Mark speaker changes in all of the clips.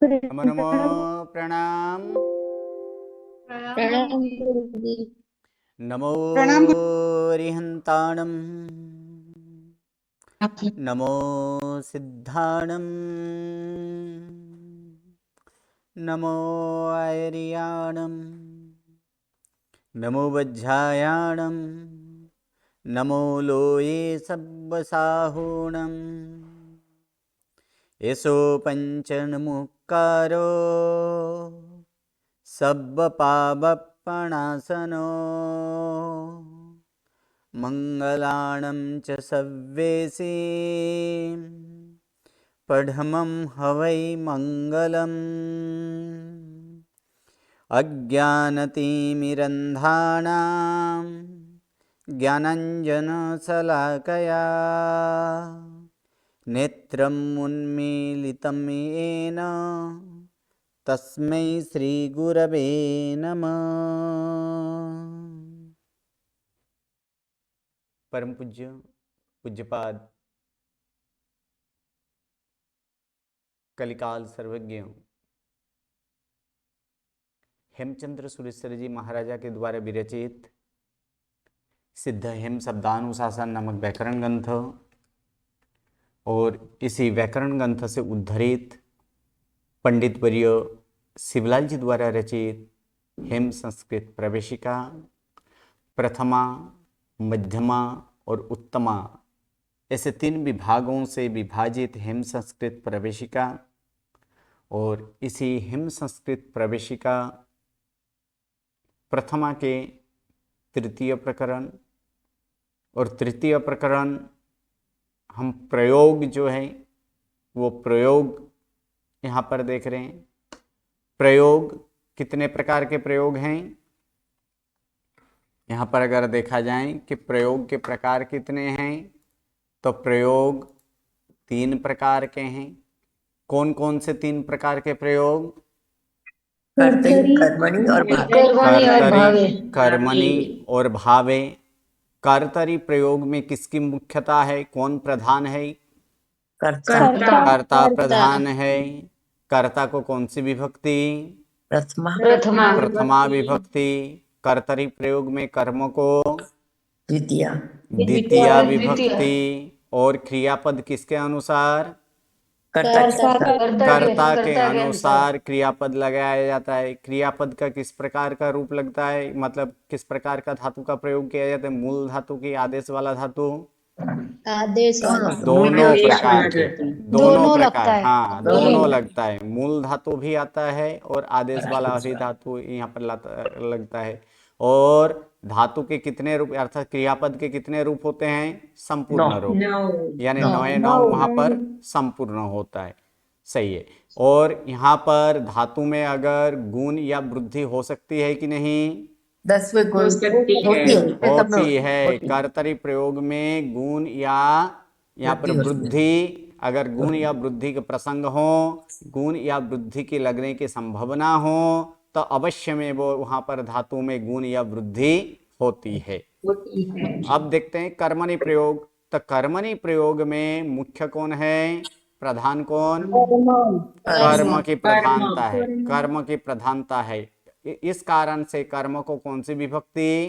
Speaker 1: नमो नमो प्रणाम।
Speaker 2: प्रणाम गुरुजी।
Speaker 1: नमो
Speaker 3: प्रणाम
Speaker 1: रिहंताणम। नमो सिद्धाणम। नमो आयर्याणम। नमो वज्रायाणम। नमो लोये सब्बसाहूणम। येषो पंचनमुक्कारो सब्बपापप्रणाशनो मंगलाणं च सव्येसी पढमं हवै मंगलम्। अज्ञानतिमिरन्धानां ज्ञानाञ्जनशलाकया नेत्रम् उन्मीलितं येन तस्मै श्री गुरवे नमः। परम पूज्य पूज्यपाद कलिकाल सर्वज्ञ हेमचंद्र सुरेश्वर जी महाराजा के द्वारा विरचित सिद्ध हेम शब्दानुशासन नामक व्याकरण ग्रंथ और इसी व्याकरण ग्रंथ से उद्धरित पंडित वर्य शिवलाल जी द्वारा रचित हेम संस्कृत प्रवेशिका प्रथमा, मध्यमा और उत्तमा ऐसे 3 विभागों से विभाजित हेम संस्कृत प्रवेशिका और इसी हेम संस्कृत प्रवेशिका प्रथमा के तृतीय प्रकरण और तृतीय प्रकरण हम प्रयोग जो है वो प्रयोग यहाँ पर देख रहे हैं। प्रयोग कितने प्रकार के प्रयोग हैं यहाँ पर अगर देखा जाए कि प्रयोग के प्रकार कितने हैं तो प्रयोग 3 प्रकार के हैं। कौन कौन से 3 प्रकार के प्रयोग?
Speaker 2: कर्तरी, कर्मणि और भावे।
Speaker 1: कर्मणि और भावे। कर्तरी प्रयोग में किसकी मुख्यता है? कौन प्रधान है? कर्ता प्रधान है। कर्ता को कौन सी विभक्ति? प्रथमा विभक्ति। कर्तरी प्रयोग में कर्म को द्वितीय विभक्ति और क्रियापद किसके अनुसार? कर्ता के अनुसार क्रियापद लगाया जाता है। क्रियापद का किस प्रकार का रूप लगता है, मतलब किस प्रकार का धातु का प्रयोग किया जाता है? मूल धातु की आदेश वाला धातु?
Speaker 2: आदेश
Speaker 1: दोनों प्रकार के, दोनों प्रकार, हाँ दोनों लगता है। मूल धातु भी आता है और आदेश वाला भी धातु यहाँ पर लगता है। और धातु के कितने रूप अर्थात क्रियापद के कितने रूप होते हैं? संपूर्ण रूप, यानी 9 वहां पर संपूर्ण होता है। सही है। और यहाँ पर धातु में अगर गुण या वृद्धि हो सकती है कि नहीं?
Speaker 3: 10
Speaker 1: होती है। कर्तरी प्रयोग में गुण या यहाँ पर वृद्धि, अगर गुण या वृद्धि के प्रसंग हो, गुण या वृद्धि के लगने की संभावना हो तो अवश्य में वो वहां पर धातु में गुण या वृद्धि होती है। अब देखते हैं कर्मणि प्रयोग। तो कर्मणि प्रयोग में मुख्य कौन है? प्रधान कौन? कर्म की प्रधानता है। कर्म की प्रधानता है। इस कारण से कर्म को कौन सी विभक्ति?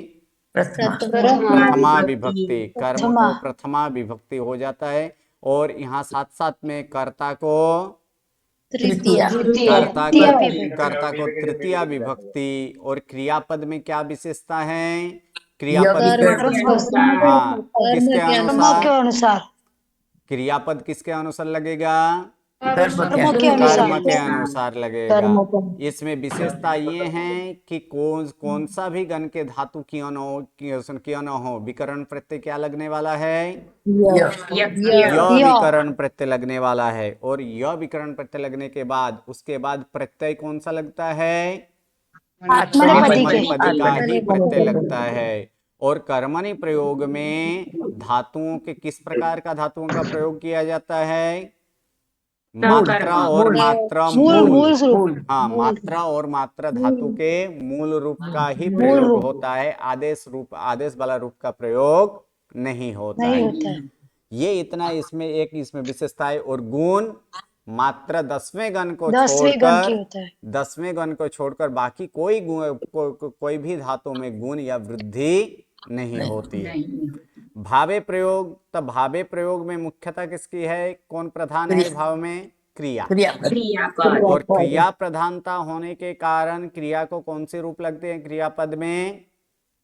Speaker 1: प्रथमा विभक्ति। कर्म को प्रथमा विभक्ति हो जाता है। और यहाँ साथ साथ में कर्ता को तृतीय विभक्ति। और क्रियापद में क्या विशेषता है? क्रियापद हाँ किसके अनुसार? क्रियापद किसके अनुसार लगेगा? कर्म के अनुसार लगेगा। इसमें विशेषता ये है कि कौन सा भी गण के धातु क्यों न हो विकरण प्रत्यय क्या लगने वाला है? य विकरण प्रत्यय लगने वाला है। और य विकरण प्रत्यय लगने के बाद उसके बाद प्रत्यय कौन सा लगता है? आत्मनेपदी का ही प्रत्यय लगता है। और कर्मणि प्रयोग में धातुओं के किस प्रकार का धातुओं का प्रयोग किया जाता है? मात्रा और मात्रा मूल। हाँ, मात्रा और मात्रा धातु के मूल रूप का ही प्रयोग होता है। आदेश वाला रूप का प्रयोग नहीं होता है। ये इतना इसमें विशेषता है। और गुण मात्र 10वें गण को
Speaker 2: 10वें गण की
Speaker 1: छोड़कर,
Speaker 2: होता है।
Speaker 1: 10वें गण को छोड़कर बाकी कोई भी धातु में गुण या वृद्धि नहीं होती है। भावे प्रयोग, तो भावे प्रयोग में मुख्यतः किसकी है, कौन प्रधान है भाव में, क्रिया।
Speaker 3: क्रियापद।
Speaker 1: और क्रिया प्रधानता होने के कारण क्रिया को कौन से रूप लगते हैं क्रियापद में,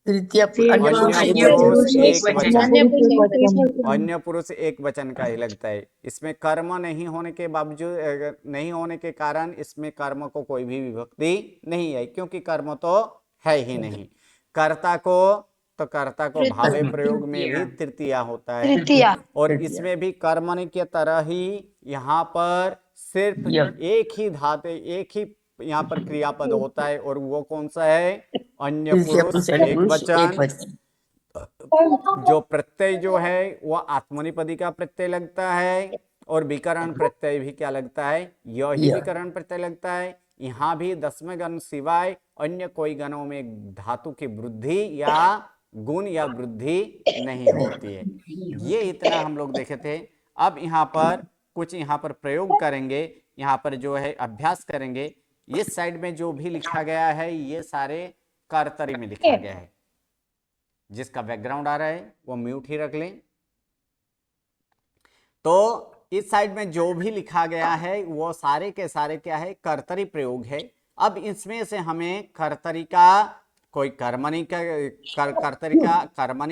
Speaker 3: तृतीय
Speaker 1: अन्य पुरुष एक वचन,
Speaker 2: अन्य पुरुष
Speaker 1: अन्य पुरुष एक वचन का ही लगता है। इसमें कर्म नहीं होने के बावजूद, नहीं होने के कारण इसमें कर्म को कोई भी विभक्ति नहीं है, क्योंकि कर्म तो है ही नहीं। कर्ता को भावे प्रयोग में भी तृतीया होता है,
Speaker 2: तृतीया।
Speaker 1: और इसमें भी कर्मणि की तरह ही यहाँ पर सिर्फ एक ही धातु, एक ही यहाँ पर क्रियापद होता है, और वो कौन सा है, अन्य पुरुष एक वचन। जो प्रत्यय जो है वो आत्मनिपदी का प्रत्यय लगता है, और विकरण प्रत्यय भी क्या लगता है, यही विकरण प्रत्यय लगता है। यहाँ भी 10वें गण सिवाय अन्य कोई गणों में धातु की वृद्धि या गुण या वृद्धि नहीं होती है। ये इतना हम लोग देखे थे। अब यहाँ पर कुछ यहाँ पर प्रयोग करेंगे, यहाँ पर जो है अभ्यास करेंगे। इस साइड में जो भी लिखा गया है ये सारे कर्तरी में लिखा गया है। जिसका बैकग्राउंड आ रहा है वो म्यूट ही रख लें। तो इस साइड में जो भी लिखा गया है वो सारे के सारे क्या है, कर्तरी प्रयोग है। अब इसमें से हमें कर्तरी का कोई कर्मणि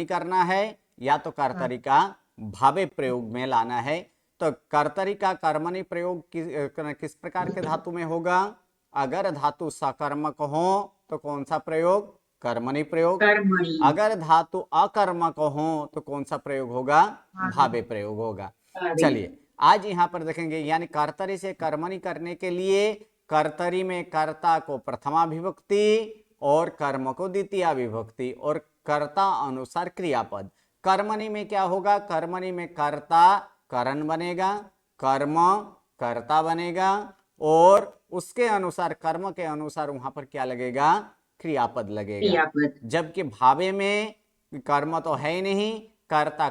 Speaker 1: करना है, या तो कर्तरी का भावे प्रयोग में लाना है। तो कर्तरी का कर्मणि प्रयोग किस प्रकार के धातु में होगा, अगर धातु सकर्मक हो तो कौन सा प्रयोग, कर्मणि प्रयोग। अगर धातु अकर्मक हो तो कौन सा प्रयोग होगा, भावे प्रयोग होगा। चलिए आज यहाँ पर देखेंगे, यानी कर्तरी से कर्मणि करने के लिए कर्तरी में कर्ता को प्रथमा विभक्ति और कर्म को द्वितीय विभक्ति और कर्ता अनुसार क्रियापद। कर्मणि में क्या होगा, कर्मणि में कर्ता करण बनेगा, कर्म कर्ता बनेगा, और उसके अनुसार कर्म के अनुसार वहां पर क्या लगेगा, क्रियापद लगेगा। जबकि भावे में कर्म तो है ही नहीं, कर्ता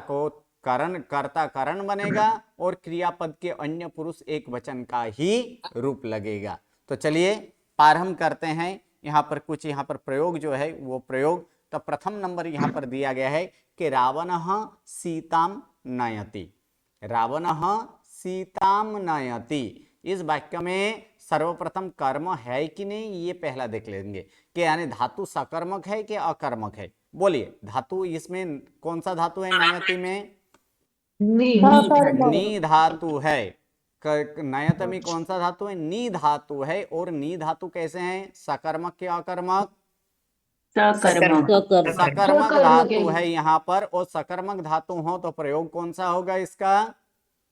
Speaker 1: करण बनेगा और क्रियापद के अन्य पुरुष एक वचन का ही रूप लगेगा। तो चलिए प्रारंभ करते हैं। यहाँ पर कुछ यहाँ पर प्रयोग जो है वो प्रयोग, तो प्रथम नंबर यहाँ पर दिया गया है कि रावणः सीताम नयति। रावणः सीताम नयति, इस वाक्य में सर्वप्रथम कर्म है कि नहीं ये पहला देख लेंगे कि यानी धातु सकर्मक है कि अकर्मक है। बोलिए धातु इसमें कौन सा धातु है, नयति में नी धातु है। नयत में कौन सा धातु है, नी धातु है। और नी धातु कैसे हैं, सकर्मक के अकर्मक, सकर्मक धातु है यहाँ पर। और सकर्मक धातु हो तो प्रयोग कौन सा होगा इसका,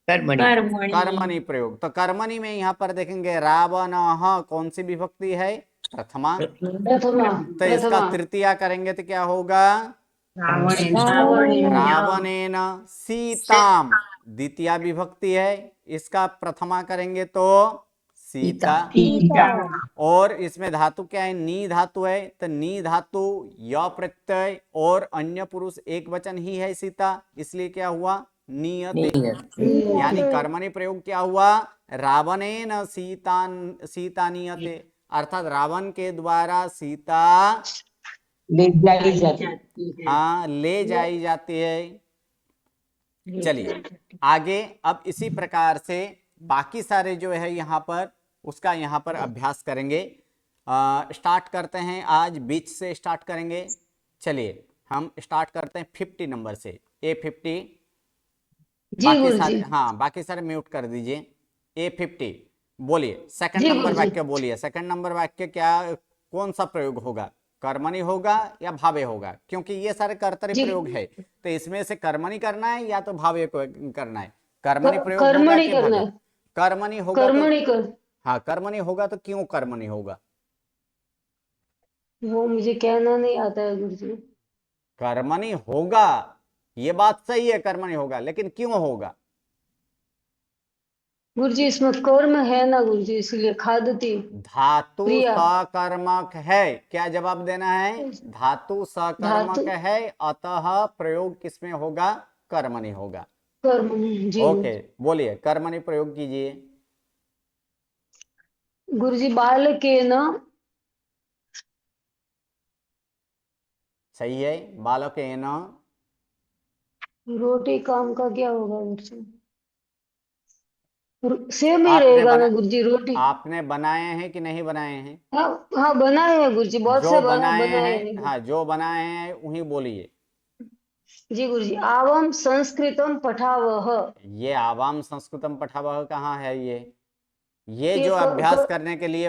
Speaker 1: कर्मणि प्रयोग। तो कर्मणि में यहाँ पर देखेंगे रावणः कौन सी विभक्ति है, प्रथमा। तो इसका तृतीया करेंगे तो क्या होगा, रावणेन सीताम, द्वितीय विभक्ति है, इसका प्रथमा करेंगे तो सीता। और इसमें धातु क्या है, नी धातु है। तो नी धातु य प्रत्यय और अन्य पुरुष एक वचन ही है सीता, इसलिए क्या हुआ, नियते। यानी कर्मणि प्रयोग क्या हुआ, रावणेन सीता नियते, अर्थात रावण के द्वारा सीता ले जाई जाती है। चलिए आगे, अब इसी प्रकार से बाकी सारे जो है यहाँ पर उसका यहाँ पर अभ्यास करेंगे। स्टार्ट करते हैं, आज बीच से स्टार्ट करेंगे। चलिए हम स्टार्ट करते हैं 50 नंबर से, A50। बाकी सारे, हाँ बाकी सारे म्यूट कर दीजिए। A50 बोलिए, सेकंड नंबर वाक्य बोलिए। सेकंड नंबर वाक्य क्या, कौन सा प्रयोग होगा, कर्मणि होगा या भावे होगा, क्योंकि ये सारे कर्तरी प्रयोग है। तो इसमें से कर्मणि करना है या तो भावे को करना है। कर्मणि प्रयोग होगा कि भावे, कर्मणि होगा तो, हाँ कर्मणि होगा तो क्यों कर्मणि होगा,
Speaker 2: वो मुझे कहना नहीं आता है गुरुजी।
Speaker 1: कर्मणि होगा, ये बात सही है, कर्मणि होगा, लेकिन क्यों होगा
Speaker 2: गुरुजी, इसमें कर्म है ना गुरुजी, इसलिए खादती।
Speaker 1: धातु सकर्मक है, क्या जवाब देना है, धातु सकर्मक है, अतः प्रयोग किसमें होगा, कर्मणि होगा।
Speaker 2: कर्मणि।
Speaker 1: ओके बोलिए, कर्मणि प्रयोग कीजिए।
Speaker 2: गुरुजी बालकेन
Speaker 1: सही है, बालकेन।
Speaker 2: रोटी काम का क्या होगा गुरुजी? सेम ही
Speaker 1: आपने
Speaker 2: रहेगा ना
Speaker 1: बना
Speaker 2: गुरुजी, रोटी।
Speaker 1: आपने बनाए हैं कि नहीं बनाए हैं?
Speaker 2: हाँ हाँ, बनाए हैं गुरुजी, बहुत
Speaker 1: जो
Speaker 2: से
Speaker 1: बनाए
Speaker 2: बनाए
Speaker 1: हैं,
Speaker 2: हैं
Speaker 1: हाँ, जो बनाए हैं उन्हीं बोलिए।
Speaker 2: जी गुरुजी। आवाम संस्कृतम पठावह।
Speaker 1: ये आवाम संस्कृतम पठावह कहाँ है? ये
Speaker 2: ये
Speaker 1: जो अभ्यास करने के लिए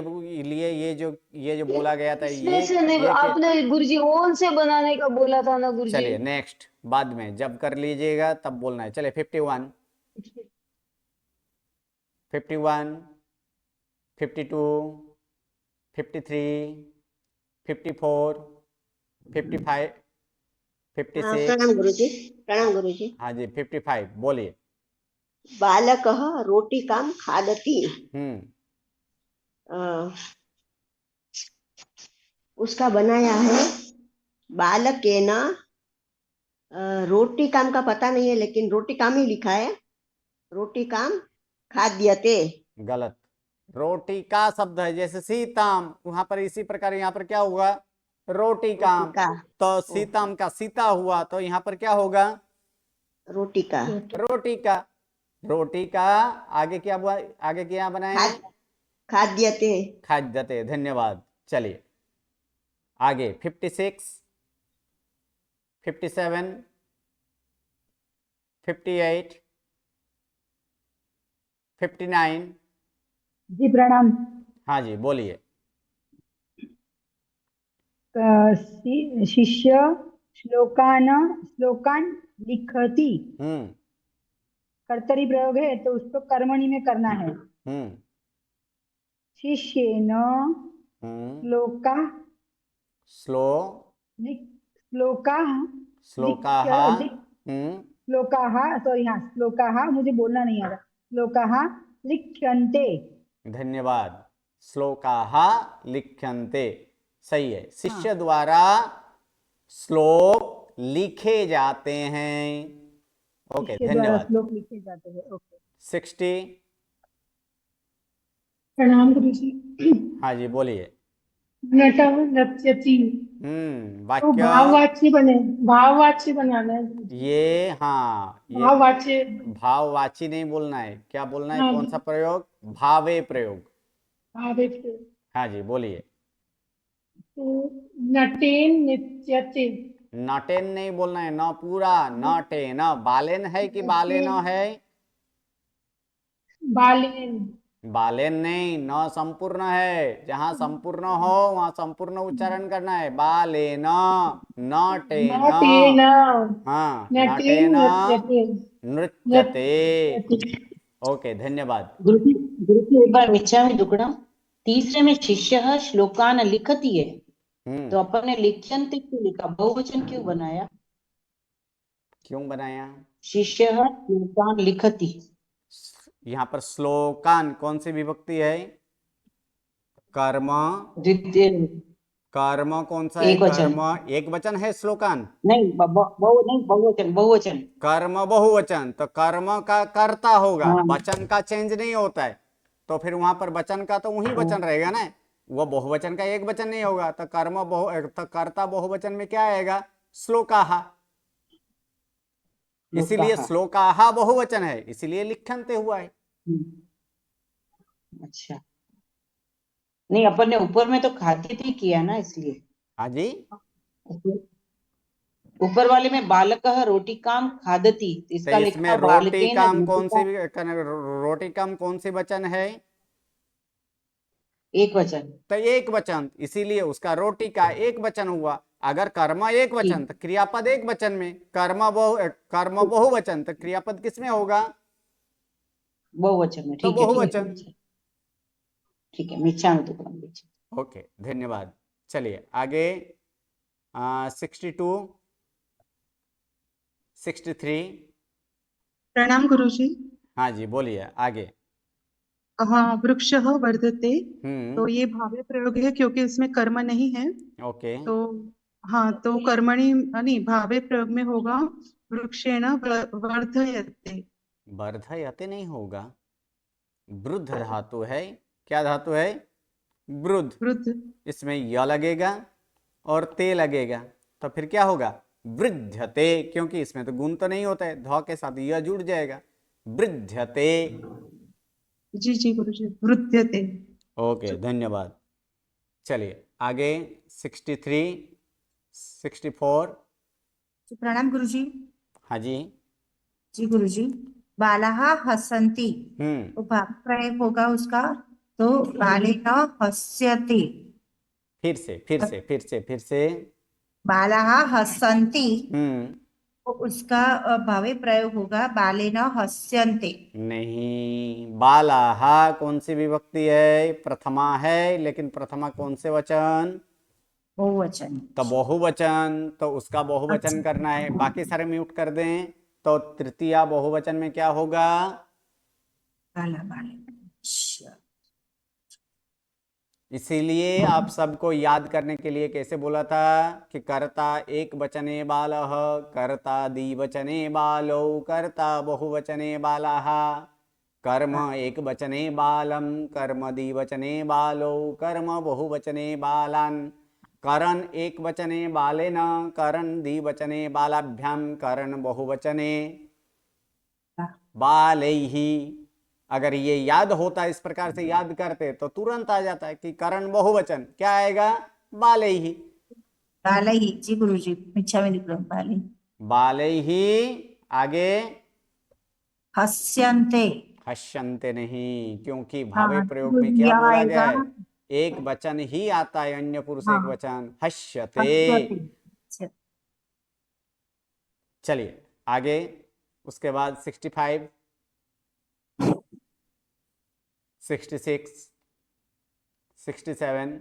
Speaker 1: ये जो बोला गया था,
Speaker 2: इसमें से नहीं,
Speaker 1: ये के
Speaker 2: आपने गुरुजी ओन से बनाने का बोला था ना गुरुजी।
Speaker 1: चलिए नेक्स्ट, बाद में जब कर लीजिएगा तब बोलना है। चलिए 51, 51, 52, 53, 54, 55,
Speaker 3: हाँ,
Speaker 1: 56।
Speaker 3: प्रणाम गुरुजी।
Speaker 1: हाँ जी, 55 बोलिए।
Speaker 3: बालकः रोटिकां खादति।
Speaker 1: हम्म।
Speaker 3: अ, उसका बनाया है बालकेन। रोटी काम का पता नहीं है, लेकिन रोटी काम ही लिखा है। रोटी काम खाद्यते।
Speaker 1: गलत। रोटी का शब्द है, जैसे सीताम, वहां पर इसी प्रकार यहाँ पर क्या हुआ? रोटी
Speaker 3: रोटी
Speaker 1: काम।
Speaker 3: का।
Speaker 1: तो
Speaker 3: ओके।
Speaker 1: सीताम का सीता हुआ, तो यहाँ पर क्या होगा?
Speaker 3: रोटी का।
Speaker 1: रोटी का। रोटी का आगे क्या हुआ? आगे क्या बनाए
Speaker 3: खाद
Speaker 1: हैं?
Speaker 3: खाद्यते।
Speaker 1: खाद्यते। धन्यवाद। चलिए आगे 56, 57, 58, 59।
Speaker 4: जी प्रणाम।
Speaker 1: हाँ जी बोलिए।
Speaker 4: शिष्य श्लोकान लिखति।
Speaker 1: हम्म।
Speaker 4: कर्तरी प्रयोग है तो उसको कर्मणि में करना है।
Speaker 1: हम्म।
Speaker 4: शिष्येन
Speaker 1: हम्म।
Speaker 4: श्लोका
Speaker 1: स्लो
Speaker 4: श्लोका
Speaker 1: श्लोकाः। हम्म।
Speaker 4: श्लोकाः, सॉरी, हाँ, श्लोकाः, मुझे बोलना नहीं आ रहा। श्लोकाः लिख्यन्ते।
Speaker 1: धन्यवाद। श्लोकाः लिख्यन्ते। सही है,
Speaker 4: हाँ,
Speaker 1: शिष्य द्वारा श्लोक लिखे जाते हैं। ओके,
Speaker 4: शिष्य द्वारा
Speaker 1: धन्यवाद।
Speaker 4: श्लोक लिखे जाते हैं। ओके।
Speaker 1: 60।
Speaker 5: प्रणाम गुरुजी।
Speaker 1: हाँ जी बोलिए।
Speaker 5: नटः नृत्यति। तो
Speaker 1: वाक्य।
Speaker 5: भाववाच्य बनाना है गुरुजी।
Speaker 1: ये, हाँ, ये
Speaker 5: भाववाच्य।
Speaker 1: भाववाची नहीं बोलना है। क्या बोलना है?
Speaker 5: हाँ,
Speaker 1: कौन सा प्रयोग? भावे प्रयोग।
Speaker 5: भावे प्रयोग।
Speaker 1: हाँ जी बोलिए।
Speaker 5: तो नटेन नृत्यते।
Speaker 1: नटेन नहीं बोलना है, न पूरा, नटेन। बालेन है कि बालेन
Speaker 5: नटेन
Speaker 1: है?
Speaker 5: बालेन।
Speaker 1: बालेन नहीं, न संपूर्ण है। जहां संपूर्ण हो वहां संपूर्ण उच्चारण करना है। बालेन, नटेन।
Speaker 5: नटेन
Speaker 1: हाँ,
Speaker 5: नटेन
Speaker 1: नटेन
Speaker 5: नृत्यते।
Speaker 1: नृत्यते।
Speaker 5: नृत्यते।
Speaker 1: ओके, धन्यवाद।
Speaker 6: गुरुजी, गुरुजी एक बार मिच्छामि दुक्कडम। तीसरे में शिष्य श्लोकान लिखती है,
Speaker 1: हम्म।
Speaker 6: तो अपन ने लिख्यन्ते क्यों लिखा? बहुवचन क्यों बनाया?
Speaker 1: क्यों बनाया?
Speaker 6: शिष्य श्लोकान लिखति।
Speaker 1: यहाँ पर श्लोकान कौन सी विभक्ति है? कर्म।
Speaker 6: द्वितीय।
Speaker 1: कर्म कौन सा है?
Speaker 6: एक वचन।
Speaker 1: कर्म एक वचन है श्लोकान।
Speaker 6: नहीं, नहीं, बहुवचन, बहुवचन।
Speaker 1: कर्म बहुवचन, तो कर्म का कर्ता होगा,
Speaker 6: हाँ।
Speaker 1: वचन का चेंज नहीं होता है। तो फिर वहां पर वचन का तो वही वचन रहेगा ना, वो बहुवचन का एक वचन नहीं होगा। तो तो कर्ता बहुवचन में क्या आएगा? श्लोकाहा। इसीलिए
Speaker 6: श्लोकाः।
Speaker 1: श्लोकाहा बहुवचन है, इसीलिए लिखनते हुआ है।
Speaker 6: अच्छा, नहीं, अपन ने ऊपर में तो खाती थी किया ना, इसलिए।
Speaker 1: हाँ जी।
Speaker 6: ऊपर वाले में बालकः रोटिकां खादति,
Speaker 1: तो
Speaker 6: इसका
Speaker 1: इसमें
Speaker 6: लिखा
Speaker 1: रोटी
Speaker 6: बालकेन
Speaker 1: काम कौन सी,
Speaker 6: रोटिका।
Speaker 1: रोटी काम कौन सी वचन है?
Speaker 6: एक वचन।
Speaker 1: तो एक वचन, इसीलिए उसका रोटी का एक वचन हुआ। अगर कर्म एक वचन
Speaker 6: ठीक।
Speaker 1: तो क्रियापद एक वचन में, कर्म बहुवचन तो क्रियापद किसमें होगा?
Speaker 6: बहुवचन में।
Speaker 1: तो
Speaker 6: ठीक है, ठीक है,
Speaker 1: बहुवचन।
Speaker 6: ठीक है। मिच्छामि दुक्कडम।
Speaker 1: ओके, धन्यवाद। चलिए आगे 62, 63।
Speaker 7: प्रणाम गुरुजी।
Speaker 1: हाँ जी बोलिए आगे।
Speaker 7: हाँ, वृक्षः वर्धते।
Speaker 1: हम्म।
Speaker 7: तो ये भाव्य प्रयोग है क्योंकि इसमें कर्म नहीं है।
Speaker 1: ओके।
Speaker 7: तो हाँ, तो कर्मणि नहीं, भावे प्रयोग में होगा वृक्षेण वर्धयते।
Speaker 1: वर्धयते नहीं होगा, वृद्ध धातु है। क्या धातु है? वृद्ध,
Speaker 7: वृद्ध,
Speaker 1: इसमें य लगेगा और ते लगेगा, तो फिर क्या होगा? वृद्धते, क्योंकि इसमें तो गुण तो नहीं होता है, ध के साथ य जुड़ जाएगा, वृद्धते।
Speaker 7: जी जी गुरुजी, वृद्धते।
Speaker 1: ओके, धन्यवाद। चलिए आगे 63, 64।
Speaker 8: प्रणाम गुरुजी।
Speaker 1: हाँ जी।
Speaker 8: जी गुरुजी। बालाः हसन्ति, तो प्रयोग होगा उसका, तो बालेन हस्यति।
Speaker 1: फिर से।
Speaker 8: बालाः हसन्ति,
Speaker 1: हम्म,
Speaker 8: तो उसका भावे प्रयोग होगा बालेन हस्यन्ते।
Speaker 1: नहीं, बालाहा कौन सी विभक्ति है? प्रथमा है, लेकिन प्रथमा कौन से वचन?
Speaker 8: बहुवचन।
Speaker 1: तो बहुवचन, तो उसका बहुवचन
Speaker 8: अच्छा।
Speaker 1: करना है। बाकी सारे म्यूट कर दें, तो तृतीया बहुवचन में क्या होगा?
Speaker 8: बाला बाले। अच्छा।
Speaker 1: इसीलिए आप सबको याद करने के लिए कैसे बोला था कि कर्ता एक वचने बालः, कर्ता द्विवचने बालौ, कर्ता बहुवचने बालाः, कर्म एक वचने बालम, कर्म द्विवचने बालौ, कर्म बहुवचने बालान्, करण एक वचने बालेन, करण द्विवचने बालाभ्यां, करण बहुवचने बालैहि। अगर ये याद होता, इस प्रकार से याद करते, तो तुरंत आ जाता है कि करण बहुवचन क्या आएगा? बालैहि।
Speaker 8: बालैः, जी गुरुजी, मिच्छामि दुक्कडं बालैः।
Speaker 1: बालैहि, आगे
Speaker 8: हस्यन्ते।
Speaker 1: हस्यन्ते नहीं, क्योंकि भावे
Speaker 8: हाँ,
Speaker 1: प्रयोग
Speaker 8: तो
Speaker 1: में क्या
Speaker 8: यह
Speaker 1: बोला गया
Speaker 8: आएगा।
Speaker 1: है? एक वचन ही आता है, अन्य पुरुष एक
Speaker 8: हाँ,
Speaker 1: वचन, हस्यते।
Speaker 8: हस्यते। अच्छा।
Speaker 1: चलिए आगे, उसके बाद 65, 66, 67,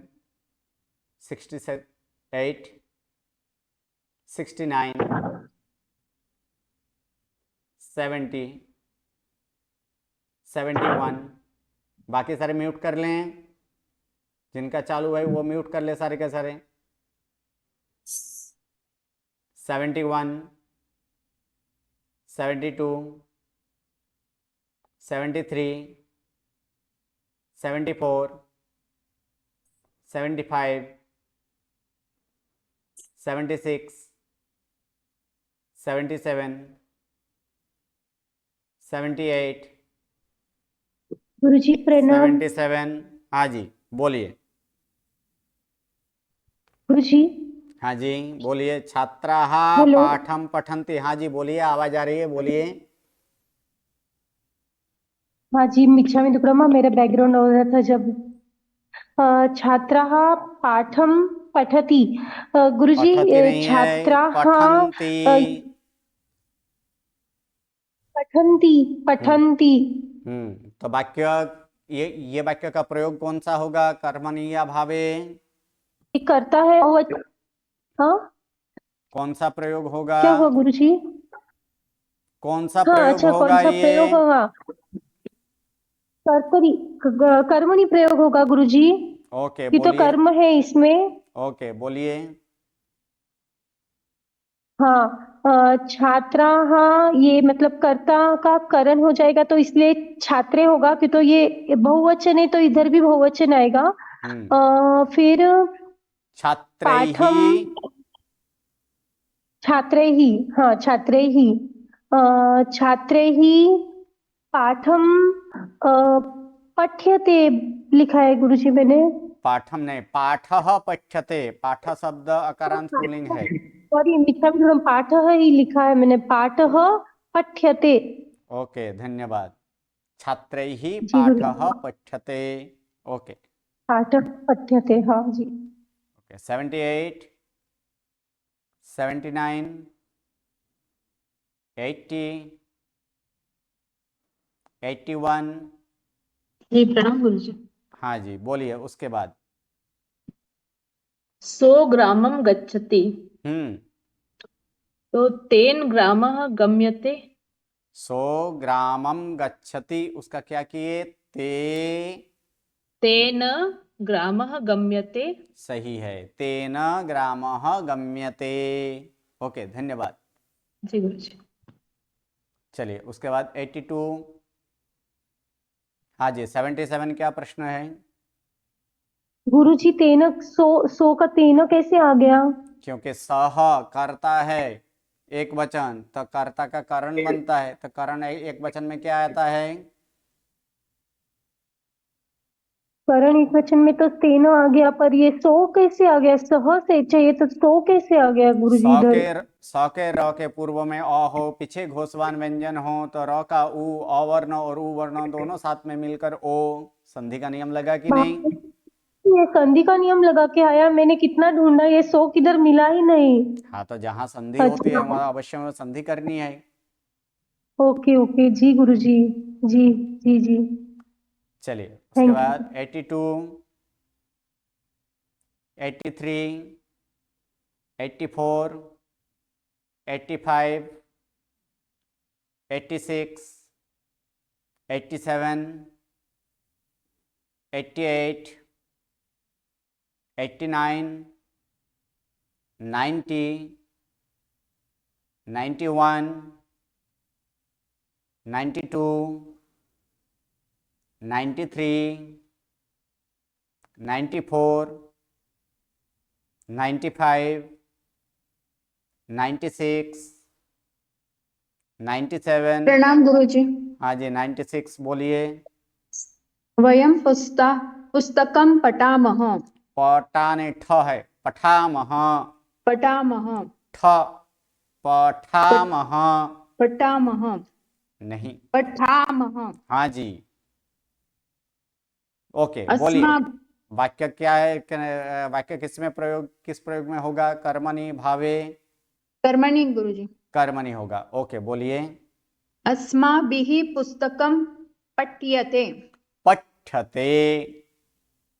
Speaker 1: 68, 69, 70, 71। बाकी सारे म्यूट कर लें, जिनका चालू है वो म्यूट कर ले सारे के सारे। 71, 72, 73, 74, 75, 76, 77, 78,
Speaker 5: गुरुजी प्रणाम।
Speaker 1: 77। हाँ जी, बोलिए।
Speaker 5: गुरुजी
Speaker 1: हाँ जी, बोलिए। छात्राः
Speaker 5: हेलो।
Speaker 1: पाठं पठन्ति। हाँ जी, बोलिए, आवाज आ रही है, बोलिए।
Speaker 5: हाँ जी, मिच्छामि दुक्कडं, मेरा बैकग्राउंड हो रहा था जब छात्राः पाठं पठति। गुरुजी
Speaker 1: पठति नहीं है,
Speaker 5: छात्राः
Speaker 1: पठन्ति।
Speaker 5: पठन्ति
Speaker 1: हम्म
Speaker 5: पठन्ति।
Speaker 1: तो वाक्य, ये वाक्य का प्रयोग कौन सा होगा? कर्मणि या भावे?
Speaker 5: ये करता है हाँ,
Speaker 1: कौन सा प्रयोग होगा?
Speaker 5: क्या हुआ गुरुजी?
Speaker 1: कौन सा
Speaker 5: हाँ
Speaker 1: प्रयोग
Speaker 5: अच्छा, कौन
Speaker 1: होगा
Speaker 5: सा
Speaker 1: ये?
Speaker 5: प्रयोग होगा? कर्तरी कर्मणि प्रयोग होगा गुरुजी।
Speaker 1: ओके,
Speaker 5: ये तो
Speaker 1: बोलिए।
Speaker 5: कर्म है इसमें।
Speaker 1: ओके, बोलिए।
Speaker 5: हाँ, छात्राः, ये मतलब कर्ता का करण हो जाएगा, तो इसलिए छात्रे होगा कि, तो ये बहुवचन है, तो इधर भी बहुवचन आएगा। फिर
Speaker 1: छात्रैः।
Speaker 5: पाठम, छात्रैः, हाँ छात्रैः, छात्रैः पाठम पठ्यते लिखा है गुरुजी मैंने।
Speaker 1: पाठम नहीं, पाठः पठ्यते। पाठ शब्द अकारांत पुल्लिंग है।
Speaker 5: सॉरी, मिच्छामि, पाठः ही लिखा है मैंने, पाठः पठ्यते।
Speaker 1: ओके, धन्यवाद। छात्रैः
Speaker 5: जी
Speaker 1: पाठः
Speaker 5: गुरुजी,
Speaker 1: पठ्यते। ओके
Speaker 5: पाठः पठ्यते, हाँ जी।
Speaker 1: ओके, 78, 79, 80, 81।
Speaker 6: जी प्रणाम गुरुजी।
Speaker 1: हाँ जी, बोलिए उसके बाद।
Speaker 6: 100 ग्रामं गच्छति,
Speaker 1: हम्म
Speaker 6: तो तेन ग्रामः गम्यते।
Speaker 1: 100 ग्रामम गच्छति, उसका क्या किए?
Speaker 6: तेन ग्रामः गम्यते।
Speaker 1: सही है, तेन ग्रामः गम्यते। ओके, धन्यवाद।
Speaker 6: जी गुरुजी।
Speaker 1: चलिए उसके बाद 82। हाँ जी, 77 क्या प्रश्न है?
Speaker 5: गुरुजी तेन सो का तेन कैसे आ गया?
Speaker 1: क्योंकि सह कर्ता है एक वचन, तो कर्ता का करण बनता है, तो करण एक वचन में क्या आता है?
Speaker 5: करण एक वचन में तो तेन आ गया, पर ये सो कैसे आ गया? सह से चाहिए तो सो कैसे आ गया गुरुजी इधर?
Speaker 1: स के र के पूर्व में अ हो, पीछे घोषवान व्यंजन हो, तो र का उ, अवर्ण और उ वर्ण दोनों साथ में मिलकर ओ, संधि का नियम लगा कि नहीं?
Speaker 5: ये संधि का नियम लगा के आया, मैंने कितना ढूंढा, ये सो किधर मिला ही नहीं।
Speaker 1: हाँ, तो जहां संधि होती है
Speaker 5: अच्छा,
Speaker 1: वहां अवश्य में संधि करनी है।
Speaker 5: ओके ओके जी गुरुजी, जी जी जी,
Speaker 1: चलिए उसके
Speaker 5: थैंक यू।
Speaker 1: बाद 82, 83, 84, 85, 86, 87, 88, 89, 90, 91, 92, 93, 94, 95, 96, 97।
Speaker 9: प्रणाम गुरुजी।
Speaker 1: हाँ जी, 96 बोलिए।
Speaker 9: वयम पुस्तकम पठामः।
Speaker 1: पटाने ठ है, पठामह।
Speaker 9: पठामः।
Speaker 1: ठ, पठामह
Speaker 9: पठामः।
Speaker 1: नहीं।
Speaker 9: पठामः।
Speaker 1: हाँ जी, ओके बोलिए।
Speaker 9: अस्मा
Speaker 1: वाक्य क्या है? वाक्य किस प्रयोग में होगा? कर्मणि भावे।
Speaker 9: कर्मणि गुरुजी।
Speaker 1: कर्मणि होगा, ओके बोलिए।
Speaker 9: अस्माभिः पुस्तकं पठ्यते।
Speaker 1: पठ्यते।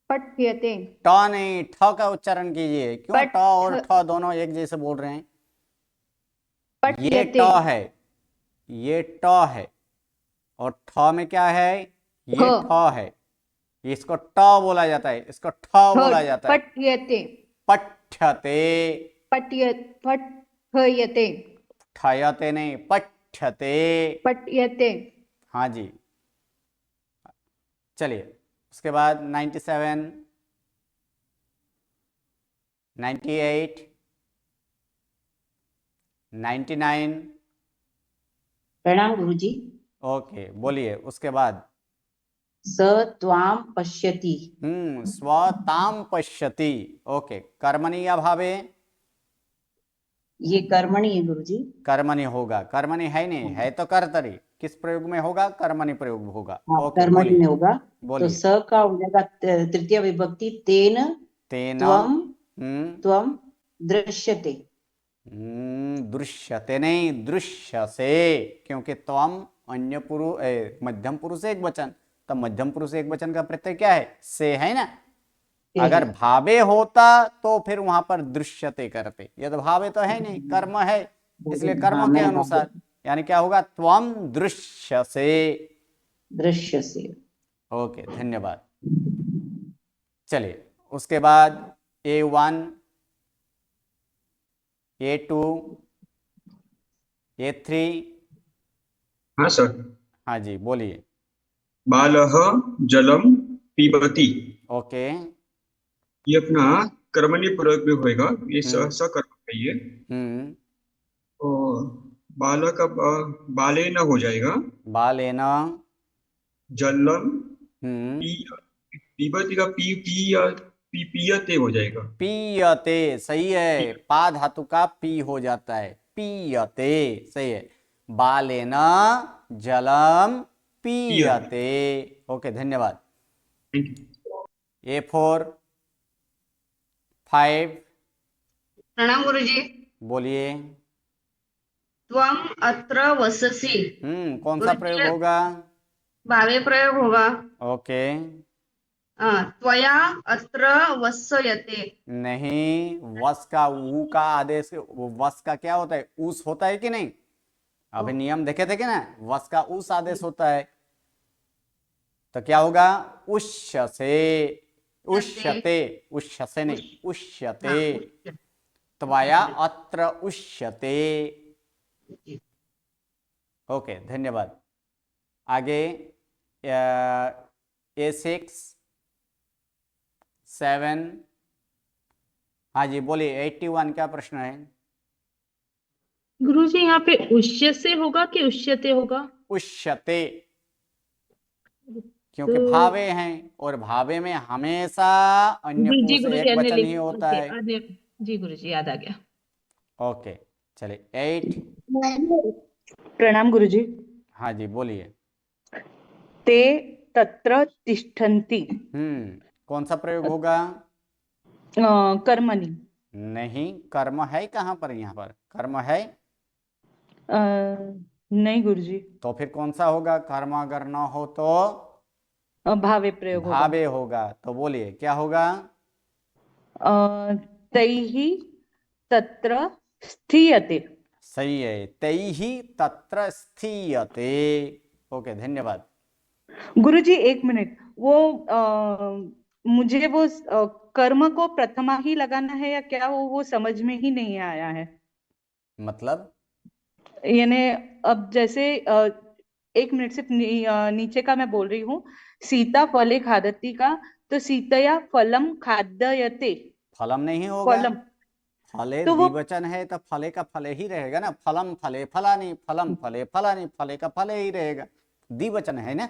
Speaker 9: पठ्यते।
Speaker 1: ट नहीं, ठ का उच्चारण कीजिए। क्यों ट और ठ दोनों एक जैसे बोल रहे हैं? ये ट
Speaker 9: पठ्यते।
Speaker 1: है, ये ट है, और ठ में क्या है? ये
Speaker 9: ठ।
Speaker 1: ठ है। इसको ट बोला जाता है, इसको ठ बोला जाता है।
Speaker 9: पठ्यते।
Speaker 1: पठ्यते।
Speaker 9: पठ्यते।
Speaker 1: ठयते नहीं, पठ्यते।
Speaker 9: पठ्यते।
Speaker 1: हाँ जी, चलिए उसके बाद 97, 98, 99।
Speaker 6: प्रणाम गुरुजी।
Speaker 1: ओके बोलिए उसके बाद।
Speaker 6: स त्वां पश्यति।
Speaker 1: स्वताम पश्यति। ओके, कर्मणि या भावे?
Speaker 6: ये कर्मणि है गुरुजी।
Speaker 1: कर्मणि होगा, कर्मणि है नहीं है तो कर्तरी। किस प्रयोग में होगा? कर्मणि प्रयोग होगा।
Speaker 6: हाँ,
Speaker 1: ओके
Speaker 6: कर्मणि
Speaker 1: बोलिए
Speaker 6: में होगा। तो
Speaker 1: बोलिए।
Speaker 6: स का हो जाएगा तृतीय विभक्ति तेन
Speaker 1: तेन
Speaker 6: त्वं दृश्यते।
Speaker 1: दृश्यते नहीं, दृश्यसे, क्योंकि त्वम अन्य पुरुष मध्यम पुरुष एक वचन, तब मध्यम पुरुष एक वचन का प्रत्यय क्या है? से है ना। अगर भावे होता तो फिर वहां पर दृश्यते करते, यदि भावे तो है नहीं, कर्म है, इसलिए कर्म के अनुसार यानी क्या होगा? त्वम दृश्यसे।
Speaker 6: दृश्य से।
Speaker 1: ओके धन्यवाद। चलिए उसके बाद A1, A2, A3।
Speaker 10: हाँ सर।
Speaker 1: हाँ जी बोलिए।
Speaker 10: बालः जलम पीबति।
Speaker 1: ओके।
Speaker 10: ये अपना कर्मणि प्रयोग में होएगा, ये सकर्म है ये। और बालक का बालेन हो जाएगा।
Speaker 1: बालेन।
Speaker 10: जलम पीबति का पी पी या पीयते हो जाएगा।
Speaker 1: पीयते, सही है, पा धातु का पी हो जाता है, पीयते सही है। बालेन जलम पीयते। ओके धन्यवाद। A4, 5।
Speaker 2: प्रणाम गुरुजी।
Speaker 1: बोलिए।
Speaker 2: त्वम अत्र वससि।
Speaker 1: कौन सा प्रयोग होगा?
Speaker 2: भावे प्रयोग होगा।
Speaker 1: ओके।
Speaker 2: त्वया अत्र वस्यते।
Speaker 1: नहीं, वस का ऊ का आदेश, वस का क्या होता है? उस होता है कि नहीं? अभी नियम देखे थे कि ना, वस का उस आदेश होता है, तो क्या होगा? उष्यसे, उष्यते, उष्यसे नहीं, उष्यते। त्वया अत्र उष्यते। ओके धन्यवाद। आगे A6, 87। हाँ जी बोलिए, 81 क्या प्रश्न है?
Speaker 6: गुरुजी यहाँ पे उष्य से होगा कि उष्यते होगा?
Speaker 1: उष्यते, क्योंकि
Speaker 6: तो
Speaker 1: भावे हैं और भावे में हमेशा अन्य
Speaker 6: जी
Speaker 1: पुरुष
Speaker 6: गुरुजी
Speaker 1: एक
Speaker 6: अन्य
Speaker 1: वचन ही
Speaker 6: लिंग
Speaker 1: होता है।
Speaker 6: जी गुरुजी याद आ गया।
Speaker 1: ओके चलिए 8।
Speaker 7: प्रणाम गुरुजी।
Speaker 1: हाँ जी बोलिए।
Speaker 7: ते तत्र तिष्ठन्ति।
Speaker 1: कौन सा प्रयोग होगा?
Speaker 7: कर्मणि।
Speaker 1: नहीं, कर्म है कहाँ पर? यहाँ पर कर्म है
Speaker 7: नहीं गुरुजी।
Speaker 1: तो फिर कौन सा होगा? कर्म अगर ना हो तो
Speaker 7: भावे प्रयोग होगा।
Speaker 1: भावे होगा। तो बोलिए क्या होगा?
Speaker 7: तैः तत्र स्थीयते।
Speaker 1: सही है, तैहि तत्र स्थीयते। ओके धन्यवाद।
Speaker 7: गुरुजी एक मिनट, वो मुझे वो कर्म को प्रथमा ही लगाना है या क्या? वो समझ में ही नहीं आया है।
Speaker 1: मतलब
Speaker 7: यानी अब जैसे एक मिनट सिर्फ नीचे का मैं बोल रही हूँ। सीता फले खादती का, तो सीतया फलम खादयते।
Speaker 1: फलम नहीं होगा,
Speaker 7: फलम
Speaker 1: फले
Speaker 7: तो वो
Speaker 1: द्विवचन है तो फले का फले ही रहेगा ना। फलम फले फलानी, फलम फले फलानी, फले का फले ही रहेगा, द्विवचन है ना।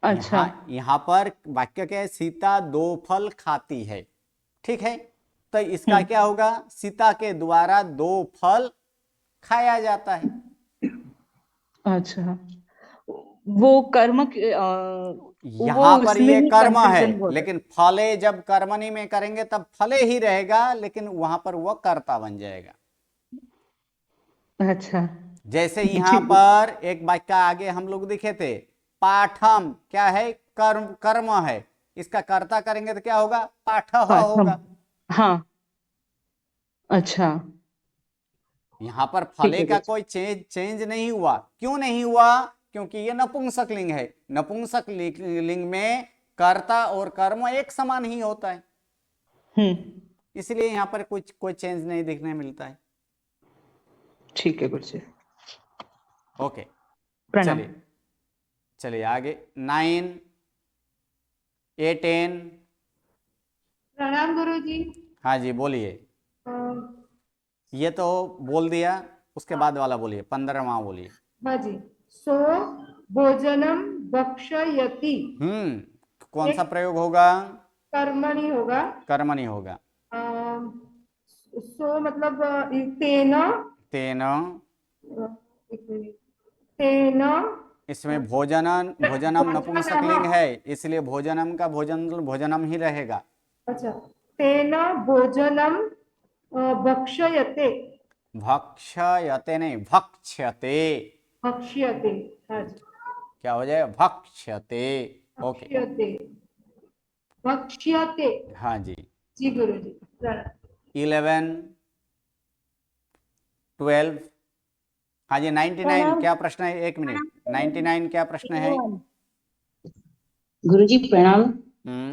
Speaker 7: अच्छा।
Speaker 1: यहाँ पर वाक्य क्या है? सीता 2 फल खाती है, ठीक है। तो इसका क्या होगा? सीता के द्वारा 2 फल खाया जाता है।
Speaker 7: अच्छा, वो कर्म
Speaker 1: यहाँ पर
Speaker 7: उसमें
Speaker 1: ये
Speaker 7: ही
Speaker 1: कर्म है,
Speaker 7: कंफ्यूजन हो रहा
Speaker 1: लेकिन फले जब कर्मणि में करेंगे तब फले ही रहेगा, लेकिन वहां पर वह कर्ता बन जाएगा।
Speaker 7: है। अच्छा
Speaker 1: जैसे यहाँ
Speaker 7: ठीक है।
Speaker 1: पर एक वाक्य आगे हम लोग दिखे थे, पाठम क्या है? कर्म, कर्म है, इसका कर्ता करेंगे तो क्या होगा? पाठः
Speaker 7: पाठम।
Speaker 1: होगा।
Speaker 7: हाँ अच्छा
Speaker 1: यहाँ पर
Speaker 7: ठीक
Speaker 1: फले
Speaker 7: है
Speaker 1: का
Speaker 7: गुरुजी।
Speaker 1: कोई चेंज नहीं हुआ। क्यों नहीं हुआ? क्योंकि ये नपुंसक लिंग है। नपुंसक लिंग में कर्ता और कर्म एक समान ही होता है, इसलिए यहाँ पर कुछ कोई चेंज नहीं देखने मिलता है।
Speaker 7: ठीक है गुरुजी।
Speaker 1: ओके
Speaker 7: प्रणाम।
Speaker 1: चलिए चलिए आगे 9, 8, 10।
Speaker 9: प्रणाम गुरुजी।
Speaker 1: हाँ जी बोलिए। ये तो बोल दिया, उसके बाद वाला बोलिए, 15वां बोलिए।
Speaker 9: हाँ जी। सो भोजनम भक्षयति।
Speaker 1: कौन सा प्रयोग होगा?
Speaker 9: कर्मणि होगा।
Speaker 1: कर्मणि होगा।
Speaker 9: सो मतलब तेन,
Speaker 1: तेन,
Speaker 9: एक मिनट, तेन
Speaker 1: इसमें भोजनम, भोजनम नपुंसक लिंग है, इसलिए भोजनम का भोजन भोजनम ही रहेगा।
Speaker 9: अच्छा, तेन भोजनम भक्षयते।
Speaker 1: भक्षयते नहीं, भक्ष्यते।
Speaker 9: भक्ष्यते, हाँ जी।
Speaker 1: क्या हो जाएगा? भक्ष्यते। ओके
Speaker 9: भक्ष्यते, भक्ष्यते।
Speaker 1: हाँ जी।
Speaker 9: जी गुरुजी प्रणाम।
Speaker 1: 11, 12। हाँ जी 99 क्या प्रश्न है? 1 मिनट, 99 क्या प्रश्न है?
Speaker 6: गुरुजी प्रणाम।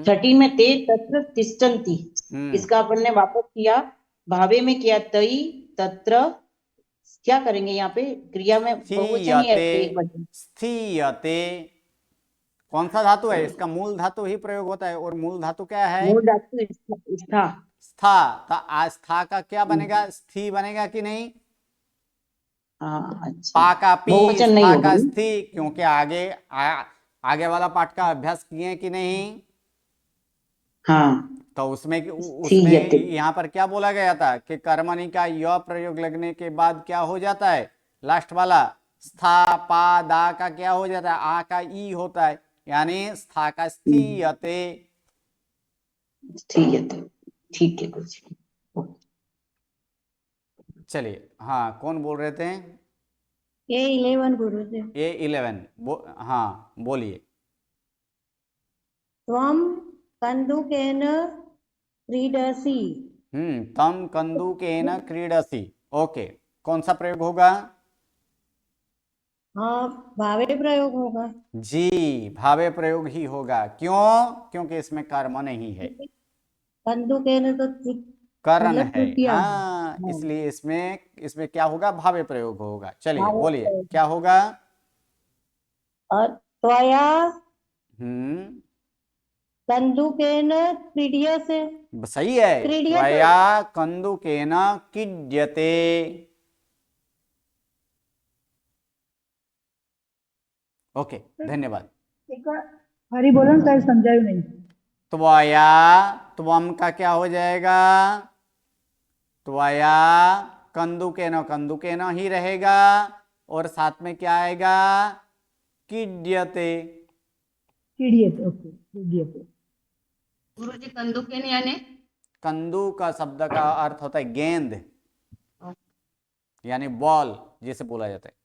Speaker 6: 13 में ते तत्र तिष्ठन्ति, इसका अपन ने वापस किया, भावे में किया तई तत्र, क्या करेंगे यहाँ पे? क्रिया में बहुवचन ही है, एक वचन।
Speaker 1: स्थीयते कौन सा धातु है? इसका मूल धातु ही प्रयोग होता है, और मूल धातु क्या है?
Speaker 6: मूल धातु स्था।
Speaker 1: स्था। तो आस्था का क्या बनेगा? स्थि बनेगा कि नहीं?
Speaker 6: अच्छा,
Speaker 1: पा का पी,
Speaker 6: बहुवचन नहीं
Speaker 1: स्था
Speaker 6: होगा
Speaker 1: का
Speaker 6: ना?
Speaker 1: स्थि, क्योंकि आगे वाला पाठ का अभ्यास किए कि नहीं?
Speaker 6: हाँ
Speaker 1: तो उसमें यहाँ पर क्या बोला गया था कि कर्मणि का य प्रयोग लगने के बाद क्या हो जाता है? लास्ट वाला स्था पा दा का क्या हो जाता है? आ का ई होता है, यानी स्था का स्थीयते।
Speaker 6: ठीक है कुछ।
Speaker 1: चलिए हाँ, कौन बोल रहे थे?
Speaker 2: ये 11 गुरुजी।
Speaker 1: ये 11 हाँ बोलिए।
Speaker 2: त्वम कंदुकेन क्रीडसि।
Speaker 1: तम कंदुकेन क्रीडसि। ओके, कौन सा प्रयोग होगा?
Speaker 2: हाँ, भावे प्रयोग होगा।
Speaker 1: जी, भावे प्रयोग ही होगा। क्यों? क्योंकि इसमें कर्म नहीं है,
Speaker 2: कंदुकेन तो
Speaker 1: करण
Speaker 2: मतलब
Speaker 1: है।
Speaker 2: तृतीया।
Speaker 1: हाँ, इसलिए इसमें क्या होगा? भावे प्रयोग होगा। चलिए
Speaker 2: भावे
Speaker 1: बोलिए
Speaker 2: प्रयोग।
Speaker 1: क्या होगा?
Speaker 2: और त्वया
Speaker 1: हम्म
Speaker 6: कंदुकेन क्रीड्यसे।
Speaker 1: सही है,
Speaker 6: क्रीड्यते।
Speaker 1: त्वया कंदुकेन क्रीड्यते। ओके, धन्यवाद।
Speaker 4: एक बार हरी बोलो ना, शायद समझायु नहीं।
Speaker 1: त्वया, त्वम का क्या हो जाएगा? त्वया कंदुकेन, कंदुकेन ही रहेगा और साथ में क्या आएगा? क्रीड्यते।
Speaker 4: क्रीड्यते, ओके, क्रीड्यते।
Speaker 3: गुरुजी कंदुकेन यानी
Speaker 1: कंदू का शब्द का अर्थ होता है गेंद, यानी बॉल जिसे बोला जाता है।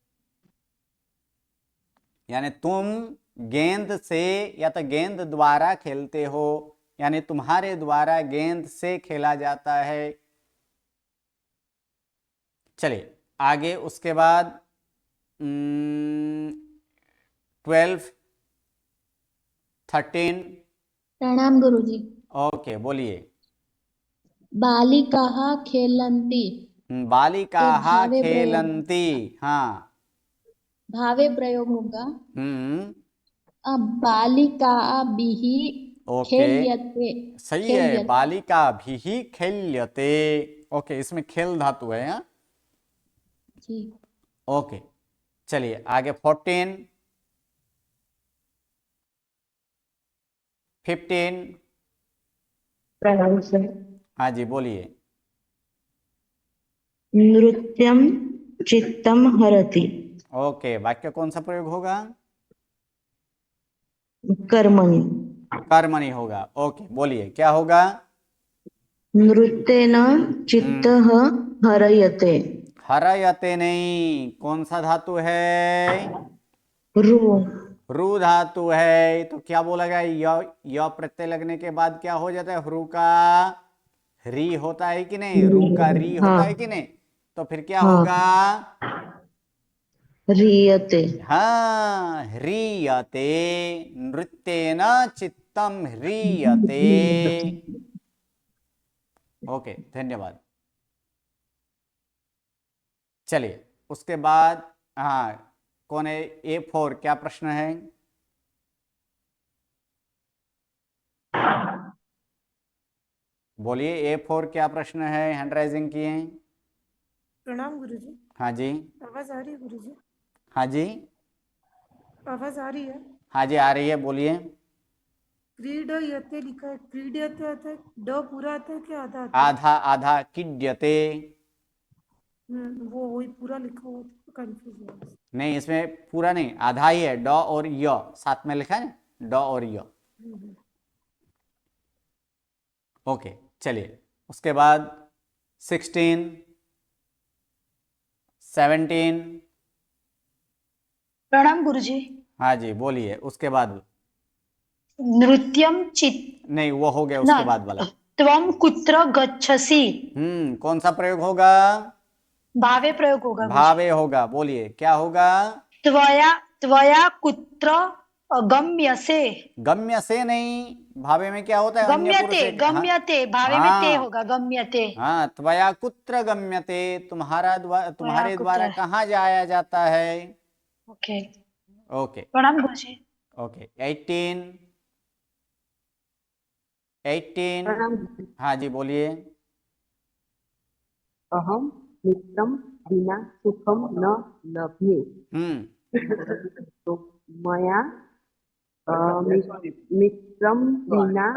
Speaker 1: यानी तुम गेंद से या तो गेंद द्वारा खेलते हो, यानी तुम्हारे द्वारा गेंद से खेला जाता है। चलिए आगे, उसके बाद 12, 13।
Speaker 11: प्रणाम गुरुजी।
Speaker 1: ओके, बोलिए।
Speaker 11: बालिकाः खेलन्ति।
Speaker 1: बालिकाः
Speaker 11: भावे प्रयोग।
Speaker 1: खेलन्ति, हाँ।
Speaker 11: भावे प्रयोग होगा।
Speaker 1: हम्म,
Speaker 11: बालिकाभिः
Speaker 1: ओके,
Speaker 11: खेल्यते।
Speaker 1: सही है,
Speaker 11: खेल्यते।
Speaker 1: बालिकाभिः खेल्यते। ओके, इसमें खेल धातु है, हाँ?
Speaker 11: जी।
Speaker 1: ओके, चलिए आगे 14, 15।
Speaker 6: प्रणाम सर।
Speaker 1: हाँ जी, बोलिए।
Speaker 6: नृत्यम चित्तम हरति।
Speaker 1: ओके, वाक्य कौन सा प्रयोग होगा?
Speaker 6: कर्मणि।
Speaker 1: कर्मणि होगा। ओके, बोलिए, क्या होगा?
Speaker 6: नृत्येन चित्तः हरयते।
Speaker 1: हरयते नहीं, कौन सा धातु है?
Speaker 6: रु।
Speaker 1: रु धातु है, तो क्या बोला गया? य प्रत्यय लगने के बाद क्या हो जाता है? रू का री होता है कि नहीं? रू का री होता है कि नहीं? तो फिर क्या होगा?
Speaker 6: ह्रियते।
Speaker 1: हाँ, ह्रियते। नृत्येन चित्तम ह्रियते। ओके, धन्यवाद। चलिए उसके बाद, हाँ, कौन है? A4, क्या प्रश्न है? बोलिए, A4 क्या प्रश्न है? हैंड राइजिंग किए हैं।
Speaker 9: प्रणाम गुरुजी।
Speaker 1: हाँ जी,
Speaker 9: आवाज आ रही है गुरुजी?
Speaker 1: हाँ जी,
Speaker 9: आवाज आ रही है?
Speaker 1: हाँ जी, आ रही है, बोलिए।
Speaker 9: क्रीडयते लिखा है, क्रीडयते आता है, ड पूरा आता है क्या आधा आता है?
Speaker 1: आधा, आधा, किड्यते।
Speaker 9: वो वही पूरा लिखा हुआ तो कंफ्यूज हुआ।
Speaker 1: नहीं, इसमें पूरा नहीं, आधा ही है। ड और य साथ में लिखा है ना, ड और य। ओके, चलिए उसके बाद 16, 17।
Speaker 11: प्रणाम गुरुजी।
Speaker 1: हाँ जी, बोलिए, उसके बाद।
Speaker 11: नृत्यम चित्
Speaker 1: नहीं, वो हो गया, उसके बाद वाला।
Speaker 11: त्वं कुत्र गच्छसि।
Speaker 1: कौन सा प्रयोग होगा?
Speaker 11: भावे प्रयोग होगा।
Speaker 1: भावे होगा, बोलिए, क्या होगा?
Speaker 11: त्वया त्वया कुत्र गम्यसे।
Speaker 1: गम्य से नहीं, भावे में क्या होता है? अन्य पुरुष
Speaker 11: गम्यते,
Speaker 1: एक, हाँ,
Speaker 11: गम्यते, भावे में ते होगा, गम्यते।
Speaker 1: हाँ, त्वया कुत्र गम्यते, तुम्हारे द्वारा कहाँ जाया जाता है?
Speaker 11: ओके,
Speaker 1: ओके,
Speaker 11: प्रणाम गुरुजी।
Speaker 1: ओके, 18, 18। हाँ जी, बोलिए।
Speaker 6: अहम मित्रम विना सुखम न लभ्ये। तो मया मित्रम विना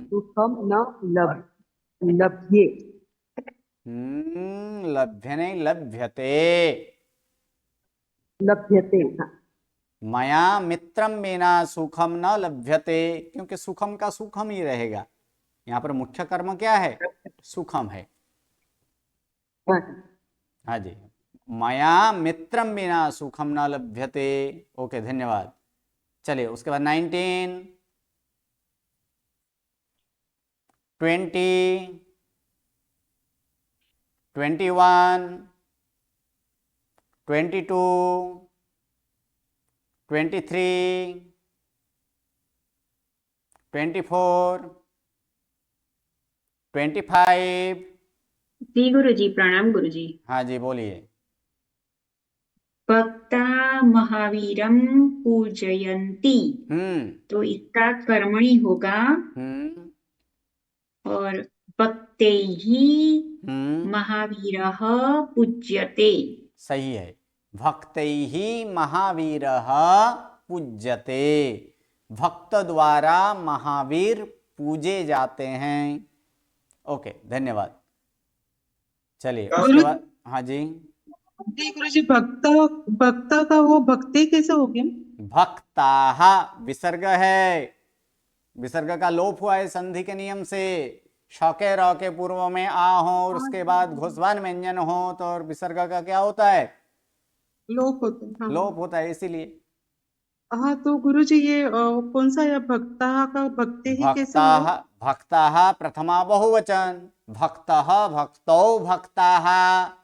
Speaker 6: सुखम न लभ्ये।
Speaker 1: लभ्य नहीं, लभ्यते।
Speaker 6: लभ्यते।
Speaker 1: मया मित्रम बिना सुखम न लभ्यते, क्योंकि सुखम का सुखम ही रहेगा। यहाँ पर मुख्य कर्म क्या है? सुखम है। हाँ जी, मया मित्रम बिना सुखम न लभ्यते। ओके, धन्यवाद। चलिए उसके बाद 19, 20, 21, 22, 23, 24, 25।
Speaker 12: जी गुरुजी, प्रणाम गुरुजी।
Speaker 1: हाँ जी, बोलिए।
Speaker 12: भक्ता महावीरम पूजयन्ति, तो इसका कर्मणि होगा। और भक्तैहि महावीरः पूज्यते।
Speaker 1: सही है, भक्तैहि महावीरः पूज्यते, भक्त द्वारा महावीर पूजे जाते हैं। ओके, धन्यवाद। चलिए उसके बाद, हाँ जी
Speaker 13: गुरु जी, भक्ता का वो भक्ति कैसे हो गया?
Speaker 1: भक्ताः विसर्ग है, विसर्ग का लोप हुआ है संधि के नियम से। शौके रौ के पूर्व में आ हो और उसके बाद घोषवान व्यंजन हो तो और विसर्ग का क्या होता है?
Speaker 13: लोप होता है। हाँ।
Speaker 1: लोप होता है, इसीलिए।
Speaker 13: हाँ, तो गुरु जी ये कौन सा है भक्ता का भक्ति ही कैसे हुआ?
Speaker 1: भक्ताः प्रथमा बहुवचन, भक्तः भक्तौ भक्ताः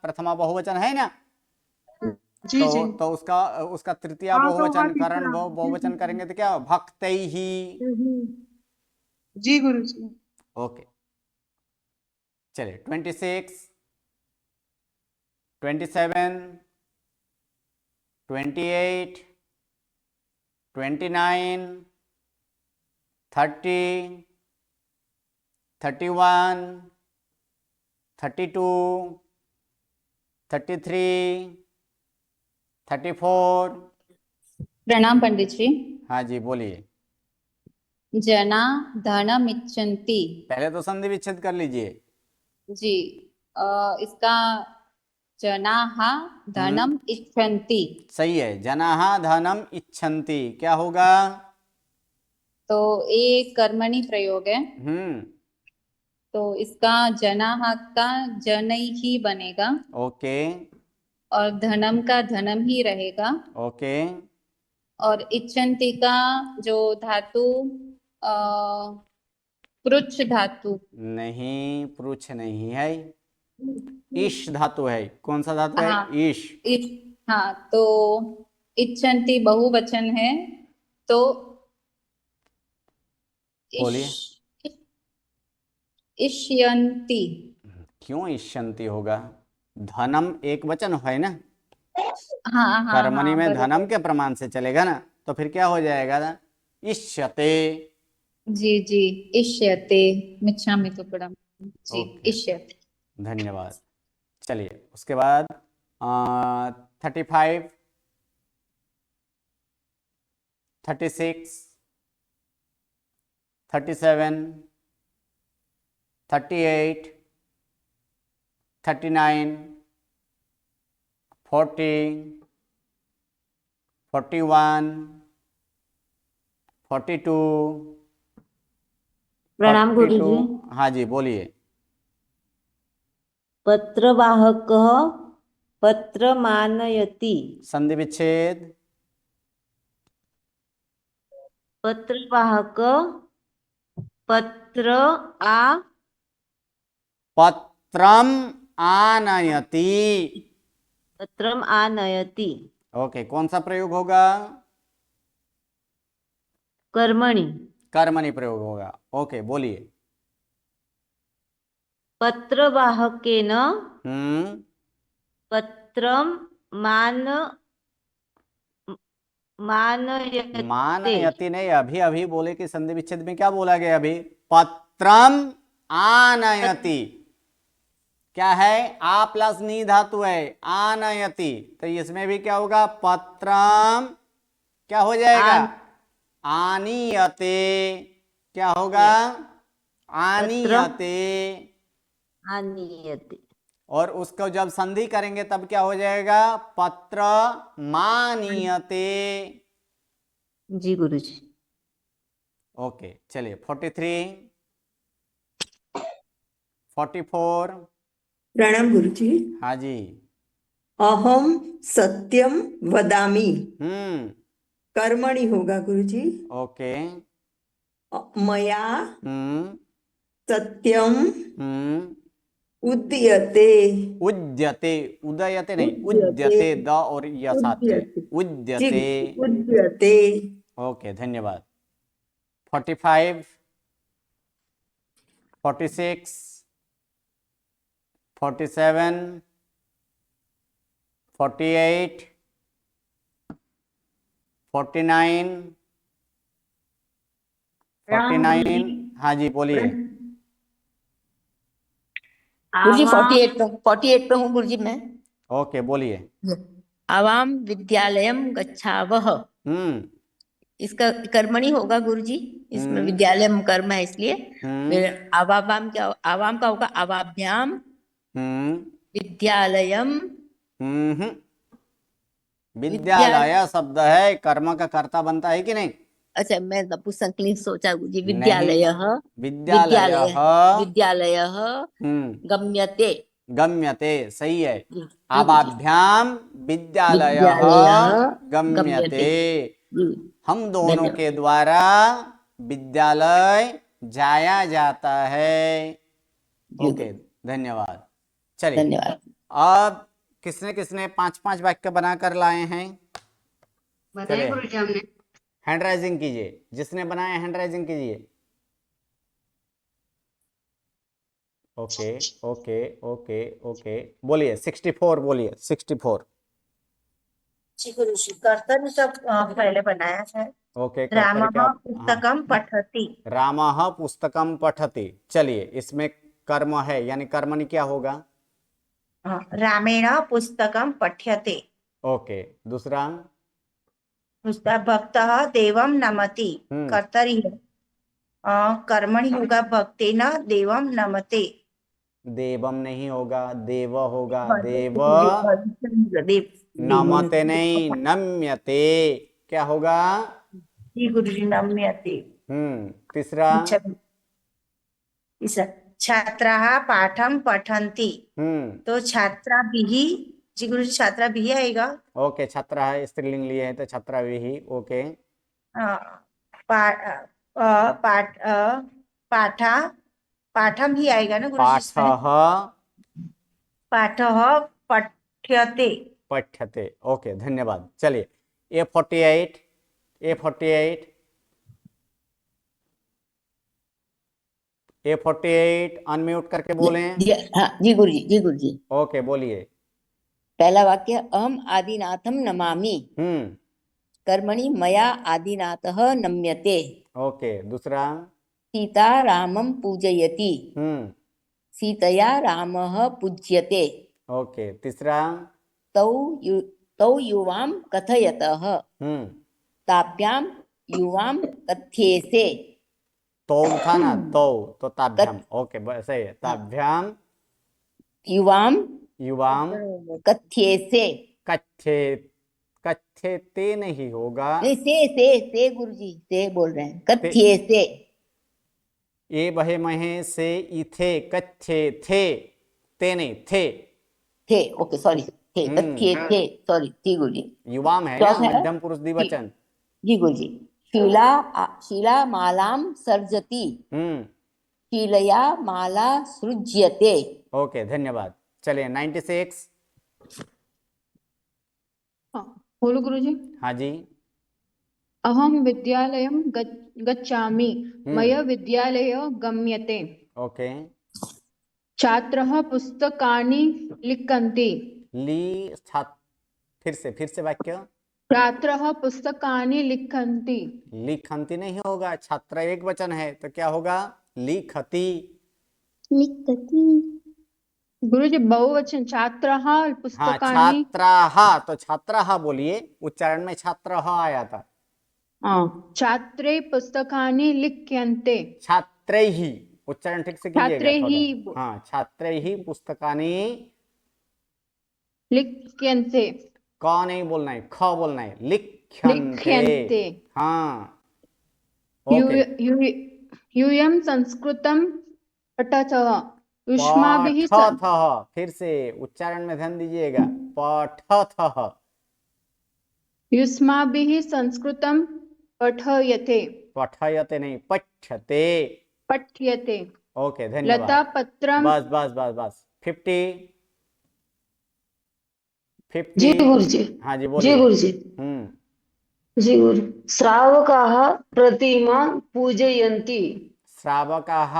Speaker 1: प्रथमा बहुवचन है ना।
Speaker 13: जी जी।
Speaker 1: तो उसका तृतीया बहुवचन करण बहुवचन करेंगे तो क्या भक्तैहि।
Speaker 13: जी गुरु जी।
Speaker 1: ओके, चलिए 26, 27, 28, 29, 30, 31, 32, 33, 34।
Speaker 14: प्रणाम पंडित जी।
Speaker 1: हाँ जी, बोलिए।
Speaker 14: जना धनम इच्छन्ति।
Speaker 1: पहले तो संधि विच्छेद कर लीजिए
Speaker 14: जी। इसका जनाः धनम इच्छन्ति।
Speaker 1: सही है, जनाः धनम इच्छन्ति क्या होगा?
Speaker 14: तो ये कर्मणि प्रयोग है। तो इसका जनाः का जनई ही बनेगा।
Speaker 1: ओके।
Speaker 14: और धनम का धनम ही रहेगा।
Speaker 1: ओके।
Speaker 14: और इच्छन्ति का जो धातु पृच्छ धातु
Speaker 1: नहीं, पृच्छ नहीं है, ईश धातु है। कौन सा धातु है? ईश।
Speaker 14: हाँ, तो इच्छन्ति बहुवचन है, तो
Speaker 1: बोलिए।
Speaker 14: इष्यन्ति।
Speaker 1: क्यों इष्यन्ति होगा? धनम एक वचन है ना।
Speaker 14: हाँ,
Speaker 1: कर्मणि में धनम के प्रमाण से चलेगा ना, तो फिर क्या हो जाएगा ना? इष्यते।
Speaker 14: जी जी, इष्यते मिच्छामि दुक्कडम। जी, इष्यते।
Speaker 1: धन्यवाद। चलिए उसके बाद 35, 36, 37, 38, 39, 40, 41, 42।
Speaker 6: प्रणाम गुरु जी।
Speaker 1: हाँ जी, बोलिए।
Speaker 6: पत्रवाहकः पत्रमानयति।
Speaker 1: संधि विच्छेद।
Speaker 6: पत्रवाहक
Speaker 1: पत्रम आनयति।
Speaker 6: पत्रम आनयति।
Speaker 1: ओके, कौन सा प्रयोग होगा?
Speaker 6: कर्मणि।
Speaker 1: कर्मणि प्रयोग होगा। ओके, बोलिए।
Speaker 6: पत्रवाहकेन पत्रम
Speaker 1: मानयति नहीं, अभी अभी बोले कि संधि विच्छेद में क्या बोला गया? अभी पत्रम आनयति क्या है? आ प्लस नी धातु है, आनयति। तो इसमें भी क्या होगा? पत्रम क्या हो जाएगा? आनीयते। क्या होगा? आनीयते।
Speaker 6: आनीयते।
Speaker 1: और उसको जब संधि करेंगे तब क्या हो जाएगा? पत्र मानीयते।
Speaker 6: जी गुरुजी।
Speaker 1: ओके, चलिए 43, 44।
Speaker 15: प्रणाम गुरुजी।
Speaker 1: हाँ जी।
Speaker 15: अहम सत्यम वदामि। कर्मणि होगा गुरुजी।
Speaker 1: ओके।
Speaker 15: मया सत्यम उद्यते।
Speaker 1: उद्यते, उदयते नहीं, उद्यते। द और य साथ में, उद्यते।
Speaker 15: उद्यते।
Speaker 1: ओके, धन्यवाद। 45, 46, 47, 48, 49 49 हाँ जी बोलिए।
Speaker 16: गुरुजी 48 पे हूँ गुरुजी मैं।
Speaker 1: ओके बोलिए।
Speaker 16: आवाम विद्यालयम गच्छावः, इसका कर्मणि होगा गुरुजी, इसमें विद्यालयम कर्म है इसलिए। फिर आवाम क्या, आवाम का होगा आवाभ्याम विद्यालयम।
Speaker 1: विद्यालय शब्द है, कर्म का कर्ता बनता है कि नहीं?
Speaker 16: अच्छा मैं नपुंसकलिंग सोचा गुरुजी। विद्यालयः
Speaker 1: विद्यालयः
Speaker 16: विद्यालयः गम्यते।
Speaker 1: गम्यते सही है। आवाभ्याम विद्यालयः गम्यते। हम दोनों के द्वारा विद्यालय जाया जाता है। ओके धन्यवाद। चलिए
Speaker 16: धन्यवाद।
Speaker 1: अब किसने किसने 5-5 वाक्य बनाकर लाए हैं?
Speaker 3: बताइए गुरुजी हमने।
Speaker 1: हैंड राइजिंग कीजिए, जिसने बनाया हैंड राइजिंग कीजिए। ओके ओके ओके ओके बोलिए 64 बोलिए 64।
Speaker 8: जी गुरुजी, कर्तन सब पहले बनाया है।
Speaker 1: ओके
Speaker 8: रामः पुस्तकम पठति।
Speaker 1: रामः पुस्तकम पठति। चलिए इसमें कर्म है यानी कर्मणि क्या होगा?
Speaker 8: रामेण पुस्तकम पठ्यते।
Speaker 1: ओके दूसरा
Speaker 8: भक्तः देवं नमति। कर्तरि है। कर्मणि होगा भक्तेन देवं नमते।
Speaker 1: देवम नहीं होगा, देव होगा। देव नमते नहीं, नम्यते। क्या होगा?
Speaker 8: जी गुरुजी नम्यते।
Speaker 1: तीसरा
Speaker 8: छात्राः पाठं पठन्ति। तो छात्राभिः, जी गुरुजी छात्राभिः आएगा।
Speaker 1: ओके छात्रा है, स्त्रीलिंग लिए है तो छात्राभिः। ओके
Speaker 8: पाठम ही आएगा ना गुरुजी? पाठः पठ्यते।
Speaker 1: पठ्यते। ओके धन्यवाद। चलिए A48 अनम्यूट करके बोले।
Speaker 16: हाँ जी गुरुजी, जी गुरुजी।
Speaker 1: ओके बोलिए।
Speaker 16: पहला वाक्य अहम आदिनाथम नमामि। कर्मणि मया आदिनाथः नम्यते।
Speaker 1: ओके दूसरा
Speaker 16: सीता रामं पूजयति। सीतया रामः पूज्यते।
Speaker 1: ओके तीसरा
Speaker 16: तौ युवां कथयतः। ताभ्यां युवां कथ्येसे।
Speaker 1: तो था ना, तो ताभ्याम। ओके सही है। ताभ्याम युवाम
Speaker 16: कथ्येसे।
Speaker 1: कथ्येते नहीं होगा।
Speaker 16: से गुरुजी से बोल रहे हैं। कथ्येसे।
Speaker 1: ये बहे महे से इथे कथ्ये थे, ते नहीं थे।
Speaker 16: ओके सॉरी थे, कथ्ये थे सॉरी। जी गुरुजी।
Speaker 1: युवाम है ना, मध्यम पुरुष द्विवचन। जी
Speaker 16: गुरुजी। शीला मालां सर्जति। शीलया माला सृज्यते।
Speaker 1: ओके धन्यवाद। चलिए 96।
Speaker 17: बोलो गुरुजी।
Speaker 1: हाँ जी।
Speaker 17: अहम विद्यालयं गच्छामि। मया विद्यालय गम्यते।
Speaker 1: ओके।
Speaker 17: छात्रः पुस्तकानि लिखन्ति।
Speaker 1: फिर से वाक्य।
Speaker 17: छात्रः पुस्तकानि लिखन्ति।
Speaker 1: लिखन्ति नहीं होगा, छात्र एक वचन है तो क्या होगा? लिखति।
Speaker 17: गुरुजी बहुवचन छात्रः पुस्तकानि।
Speaker 1: हाँ छात्राः, तो छात्राः बोलिए, उच्चारण में छात्रः आया था।
Speaker 17: छात्रे पुस्तकानि लिख्यन्ते।
Speaker 1: छात्रैः उच्चारण ठीक से कीजिएगा। हाँ छात्रैः पुस्तकानि
Speaker 17: लिख्यन्ते।
Speaker 1: क नहीं बोलना है, ख बोलना है। लिख्यन्ते। हाँ
Speaker 17: यूयं संस्कृतं पठतः।
Speaker 1: पठतः। फिर से उच्चारण में ध्यान दीजिएगा। पठतः।
Speaker 17: युष्माभिः संस्कृतं पठयते।
Speaker 1: पठयते नहीं, पठ्यते।
Speaker 17: पठ्यते।
Speaker 1: ओके धन्यवाद।
Speaker 17: लता पत्रम।
Speaker 1: बस 50।
Speaker 2: जी गुरुजी।
Speaker 1: हाँ जी बोलिए।
Speaker 2: जी गुरुजी। जी गुरु। श्रावकाः प्रतिमां पूजयन्ति।
Speaker 1: श्रावकाः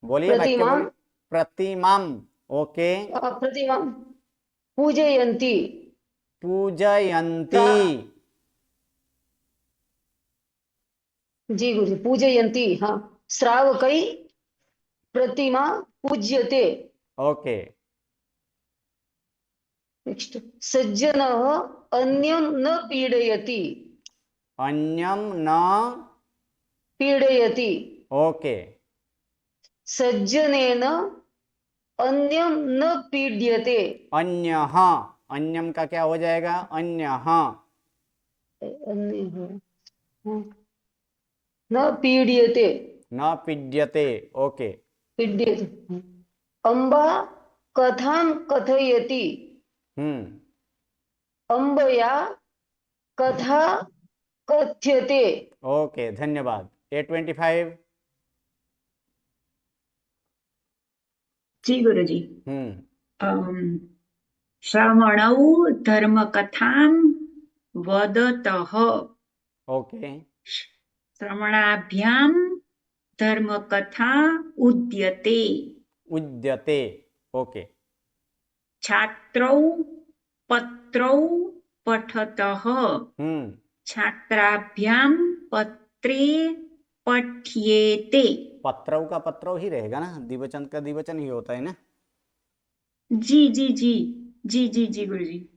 Speaker 1: बोलिए प्रतिमां। ओके।
Speaker 2: प्रतिमां पूजयन्ति।
Speaker 1: पूजयन्ति।
Speaker 2: जी गुरुजी, पूजयन्ति, हाँ। श्रावकै प्रतिमा पूज्यते।
Speaker 1: ओके।
Speaker 2: नेक्स्ट, सज्जनः अन्यं न पीडयति।
Speaker 1: अन्यं न
Speaker 2: पीडयति।
Speaker 1: ओके।
Speaker 2: सज्जनेन अन्यं न पीड्यते।
Speaker 1: अन्यः, अन्यम का क्या हो जाएगा? अन्यः।
Speaker 2: न पीड्यते।
Speaker 1: न पीड्यते, ओके।
Speaker 2: पीड्यते। अम्बा कथां कथयति। अम्बया कथा कथ्यते।
Speaker 1: ओके, धन्यवाद। 825।
Speaker 12: जी गुरुजी। श्रवणौ धर्मकथां वदतः।
Speaker 1: ओके।
Speaker 12: श्रवणाभ्यां धर्मकथा उद्यते।
Speaker 1: उद्यते, ओके।
Speaker 12: छात्रौ पत्रौ पठतः। छात्राभ्यां पत्रे पठ्येते।
Speaker 1: पत्रौ का पत्रौ ही रहेगा ना, द्विवचन का द्विवचन ही होता है ना।
Speaker 12: जी जी जी जी जी जी गुरुजी।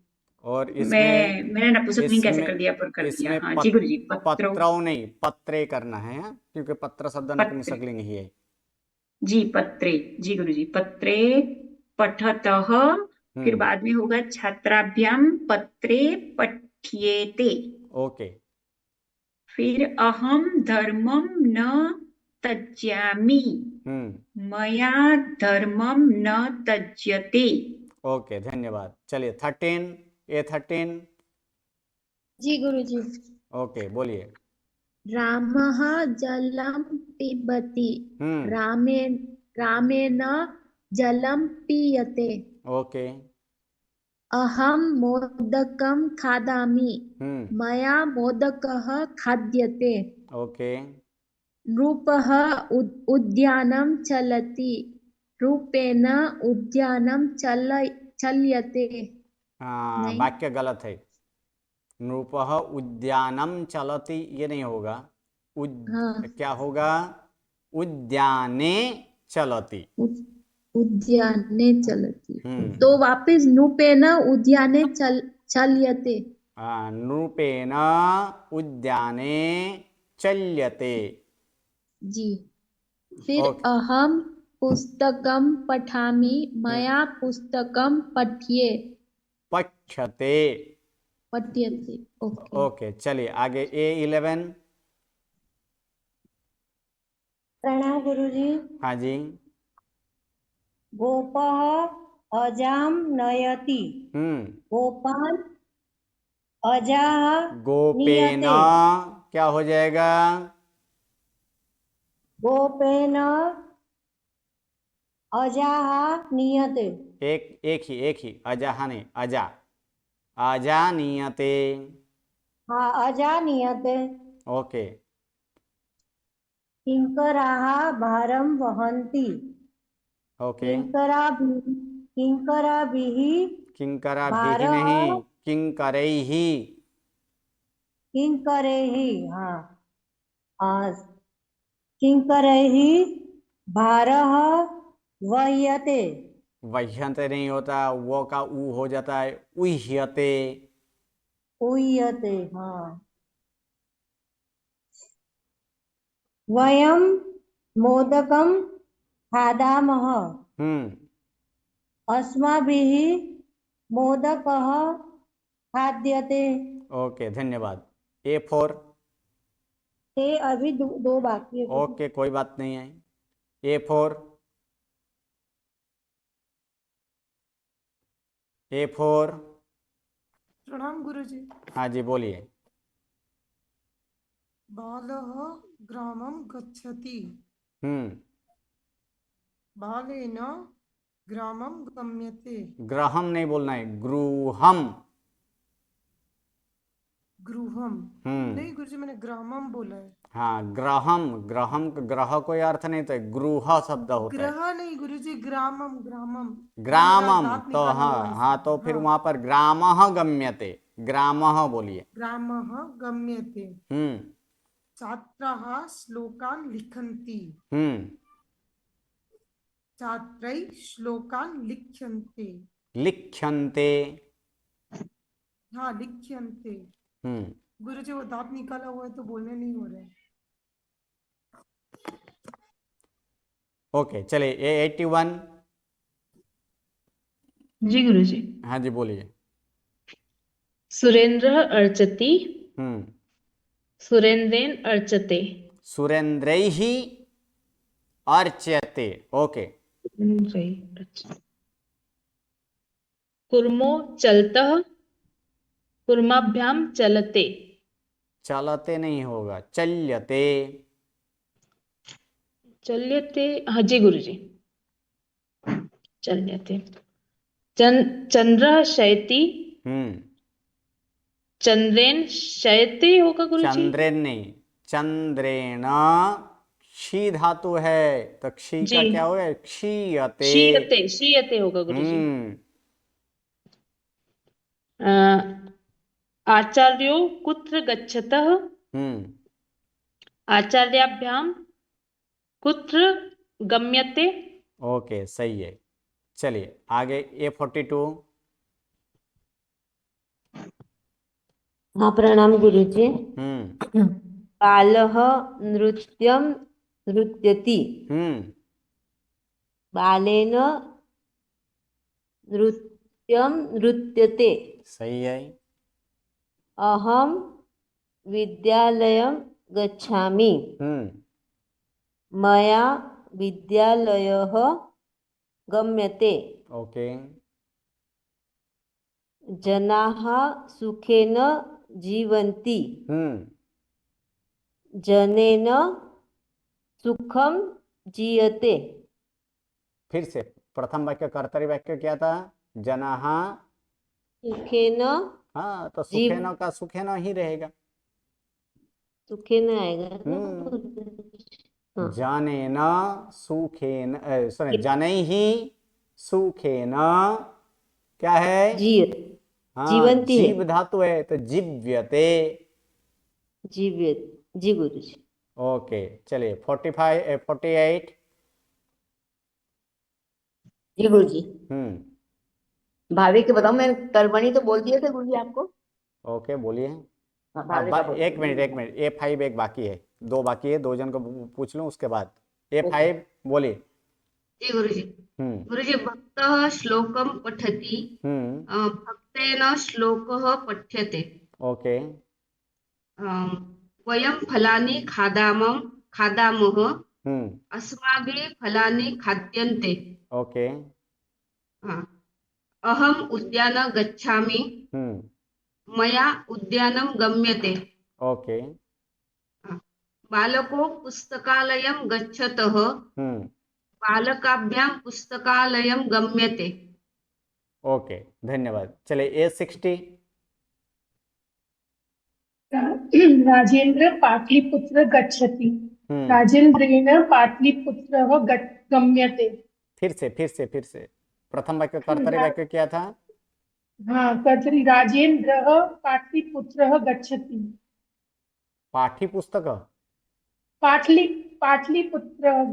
Speaker 1: और इसमें
Speaker 12: मैंने नपुंसकलिंग कैसे कर दिया, पर कर दिया। हाँ जी गुरुजी।
Speaker 1: पत्रौ नहीं, पत्रे करना है, क्योंकि पत्र शब्द नपुंसकलिंग ही है।
Speaker 12: जी पत्रे, जी गुरुजी। पत्रे पठतः, फिर बाद में होगा छात्राभ्याम पत्रे पठ्येते।
Speaker 1: ओके।
Speaker 12: फिर अहम धर्मम न त्यजामि। मया धर्मम न त्यज्यते।
Speaker 1: ओके, धन्यवाद। चलिए 13, A13।
Speaker 18: जी गुरुजी।
Speaker 1: ओके, बोलिए।
Speaker 18: रामः जलं पिबति। रामेण जलं पीयते।
Speaker 1: ओके।
Speaker 18: अहं मोदकं खादामि। मया मोदकः खाद्यते।
Speaker 1: ओके।
Speaker 18: नृपः उद्यानं चलति। रूपेण उद्यानं चल्यते।
Speaker 1: वाक्य गलत है। नृपः उद्यानं चलति, ये नहीं होगा। क्या होगा? उद्याने चलति।
Speaker 18: उद्याने चलति। तो वापस नृपेण उद्याने चल्यते।
Speaker 1: नृपेण उद्याने चल्यते।
Speaker 18: जी। फिर अहम पुस्तकं पठामि। मया पुस्तकं
Speaker 1: पठ्यते। ओके, चलिए आगे। A11।
Speaker 19: प्रणाम गुरुजी।
Speaker 1: हाँ जी।
Speaker 19: गोपः अजां नयति। गोपान् अजाः
Speaker 1: गोपेन क्या हो जाएगा?
Speaker 19: गोपेन अजाः नीयते।
Speaker 1: एक ही अजाह नहीं, अजा नीयते।
Speaker 19: हाँ, अजा नीयते।
Speaker 1: ओके।
Speaker 19: किंकराः भारं वहन्ति।
Speaker 1: ओके।
Speaker 19: किंकराभिः
Speaker 1: नहीं, किंकरैः।
Speaker 19: हाँ, किंकरैः भारः वह्यते।
Speaker 1: वह्यते नहीं होता, वो का ऊ हो जाता है, उह्यते।
Speaker 19: हाँ। वयं मोदकं खादामः। अस्माभिः मोदकः खाद्यते।
Speaker 1: ओके, धन्यवाद। A4।
Speaker 19: अभी दो बाकी है।
Speaker 1: ओके, कोई बात नहीं है। A4।
Speaker 9: प्रणाम गुरुजी।
Speaker 1: हाँ जी, बोलिए।
Speaker 9: बालः ग्रामं गच्छति। बालेन ग्रामं गम्यते।
Speaker 1: ग्रहम नहीं बोलना है, गृहम।
Speaker 9: गृहम
Speaker 1: हम्म
Speaker 9: नहीं गुरुजी, मैंने ग्रामम बोला है।
Speaker 1: हाँ, ग्रहम, ग्रहम ग्रह कोई अर्थ नहीं, तो गृह शब्द होता है।
Speaker 9: ग्रह नहीं गुरुजी, ग्रामम ग्रामम।
Speaker 1: ग्रामम,
Speaker 9: दांत
Speaker 1: तो
Speaker 9: निकाला हुआ
Speaker 1: हाँ
Speaker 9: है
Speaker 1: हाँ,
Speaker 9: इसमें।
Speaker 1: तो फिर
Speaker 9: हाँ।
Speaker 1: वहां पर ग्रामः गम्यते, ग्रामः बोलिए।
Speaker 9: ग्रामः गम्यते।
Speaker 1: हम्म
Speaker 9: छात्राः श्लोकान् लिखन्ति।
Speaker 1: हम्म
Speaker 9: छात्रैः श्लोकान् लिख्यन्ते।
Speaker 1: लिख्यन्ते।
Speaker 9: हाँ लिख्यन्ते।
Speaker 1: हम्म
Speaker 9: गुरुजी वो दांत निकाला हुआ है तो बोलने नहीं हो रहा है।
Speaker 1: ओके, चलिए, ये 81।
Speaker 20: जी गुरुजी।
Speaker 1: हाँ जी, बोलिए।
Speaker 20: सुरेंद्र अर्चति,
Speaker 1: हम्म
Speaker 20: सुरेंद्रेन अर्चते।
Speaker 1: सुरेंद्रैः अर्च्यते। ओके।
Speaker 20: कुर्मो चलतः, कुर्माभ्याम चलते।
Speaker 1: चलते नहीं होगा, चल्यते।
Speaker 20: चल्यते, हाँ जी गुरुजी, चल्यते। चंद्र शयति, चंद्रेन शयते होगा गुरुजी।
Speaker 1: चंद्रेन नहीं, चंद्रेण। क्षी धातु है, तो क्षी का क्या होगा, क्षीयते।
Speaker 20: क्षीयते, क्षीयते होगा गुरुजी। आचार्यो कुत्र गच्छतः, आचार्याभ्याम कुत्र गम्यते।
Speaker 1: ओके, सही है। चलिए आगे, A42।
Speaker 21: हाँ, प्रणाम गुरुजी। बालः नृत्यं नृत्यति, बालेन नृत्यं नृत्यते।
Speaker 1: सही है।
Speaker 21: अहम विद्यालयं गच्छामि, मया विद्यालयः गम्यते।
Speaker 1: ओके।
Speaker 21: जनाः सुखेन जीवन्ति, जनेन सुखम जीयते।
Speaker 1: फिर से प्रथम वाक्य, कर्तरी वाक्य क्या था, जनाः
Speaker 21: सुखेन।
Speaker 1: हाँ, तो सुखेन का सुखेन ही रहेगा।
Speaker 21: सुखेन आएगा।
Speaker 1: जनेन सुखेन, सॉरी, जनैः सुखेन क्या है, हाँ,
Speaker 21: जीवन्ति है।
Speaker 1: जीव धातु है, तो जीव्यते।
Speaker 21: जीव्यते, जी गुरुजी।
Speaker 1: ओके, चलिए 48।
Speaker 16: जी गुरुजी। भावे के बताओ, मैं कर्मणि तो बोल दिए थे गुरुजी आपको।
Speaker 1: ओके, बोलिए।
Speaker 16: भावे का
Speaker 1: एक मिनट, A5 एक बाकी है, 2 बाकी है, 2 जन को पूछ लूं उसके बाद। A5 बोलिए।
Speaker 22: जी गुरुजी। गुरुजी, भक्तः श्लोकं पठति, भक्तेन श्लोकः पठ्यते।
Speaker 1: ओके।
Speaker 22: वयं फलानि खादामः, अस्माभिः फलानि खाद्यन्ते।
Speaker 1: ओके।
Speaker 22: अहम् उद्यानं गच्छामि, मया उद्यानं गम्यते।
Speaker 1: ओके।
Speaker 22: बालको पुस्तकालयं गच्छतः, बालकाभ्यां पुस्तकालयं गम्यते।
Speaker 1: ओके, धन्यवाद। चलिए A60।
Speaker 4: राजेंद्र पाटलिपुत्र गच्छति, राजेंद्रेण पाटलिपुत्रः गम्यते।
Speaker 1: फिर से प्रथम वाक्य, कर्तरी वाक्य क्या था।
Speaker 4: हाँ, कर्तरी, राजेंद्रः पाटलिपुत्रः गच्छति।
Speaker 1: पाठ्यपुस्तक,
Speaker 4: पाटलिपुत्रं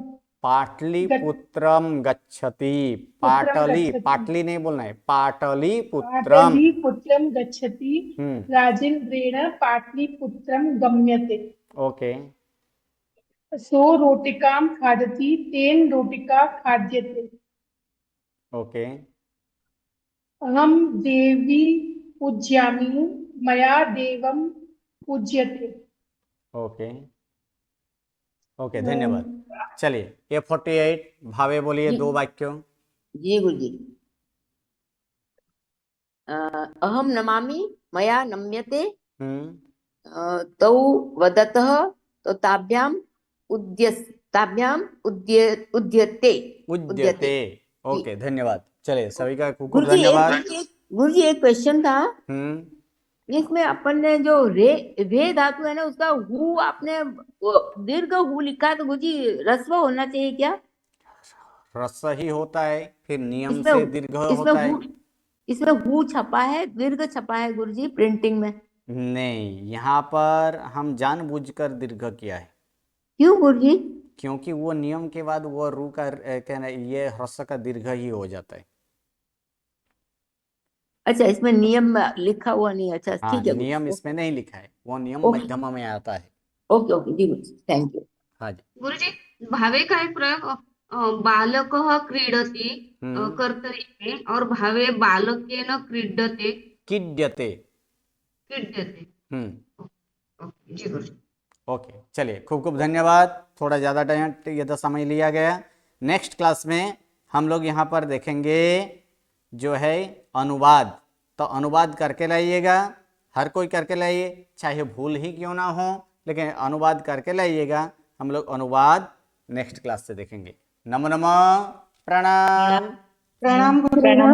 Speaker 1: गच्छति। पाटली नहीं बोलना है, पाटलिपुत्रम
Speaker 4: गच्छति, राजेंद्रेण पाटलिपुत्रं गम्यते।
Speaker 1: ओके।
Speaker 4: सो रोटिकां खादति, तेन रोटिका खाद्यते।
Speaker 1: ओके।
Speaker 4: अहम देवी पूज्यामि, मया देवं पूज्यते।
Speaker 1: ओके। ओके, धन्यवाद। चलिए A48, भावे बोलिए 2 वाक्यों।
Speaker 16: जी गुरुजी। अहम नमामि, मया नम्यते, तौ वदतः, तो ताभ्याम उद्यते।
Speaker 1: ओके, धन्यवाद। चलिए, सभी का खूब धन्यवाद।
Speaker 16: गुरुजी, एक क्वेश्चन था। इसमें अपन ने जो रे धातु है ना, उसका हु आपने दीर्घ हु लिखा है, तो गुरुजी ह्रस्व होना चाहिए क्या?
Speaker 1: ह्रस्व ही होता है, फिर नियम से दीर्घ होता है।
Speaker 16: इसमें हु छपा है, दीर्घ छपा है गुरुजी प्रिंटिंग में।
Speaker 1: नहीं, यहाँ पर हम जानबूझकर दीर्घ किया है।
Speaker 16: क्यों गुरुजी?
Speaker 1: क्योंकि वो नियम के बाद वो रू का कहना, ये ह्रस्व का दीर्घ ही हो जाता है।
Speaker 16: अच्छा, इसमें नियम लिखा हुआ नहीं। अच्छा
Speaker 1: हाँ,
Speaker 16: ठीक है,
Speaker 1: नियम इसमें नहीं लिखा है, वो नियम मध्यमा में आता है।
Speaker 16: ओके ओके जी गुरुजी, थैंक यू।
Speaker 1: हाँ जी
Speaker 22: गुरुजी, भावे का एक प्रयोग बालकः क्रीडति कर्तरी में, और भावे बालकेन क्रीडते
Speaker 1: किड्यते।
Speaker 22: क्रीड्यते। जी गुरुजी।
Speaker 1: ओके, चलिए, खूब खूब धन्यवाद। थोड़ा ज़्यादा टाइम ये तो समय लिया गया। नेक्स्ट क्लास में हम लोग यहाँ पर देखेंगे जो है अनुवाद। तो अनुवाद करके लाइएगा, हर कोई करके लाइए, चाहे भूल ही क्यों ना हो, लेकिन अनुवाद करके लाइएगा। हम लोग अनुवाद नेक्स्ट क्लास से देखेंगे। नमो नमः, प्रणाम।
Speaker 6: प्रणाम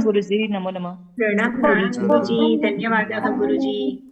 Speaker 6: गुरुजी, नमो नमः।
Speaker 12: प्रणाम गुरुजी, धन्यवाद गुरुजी।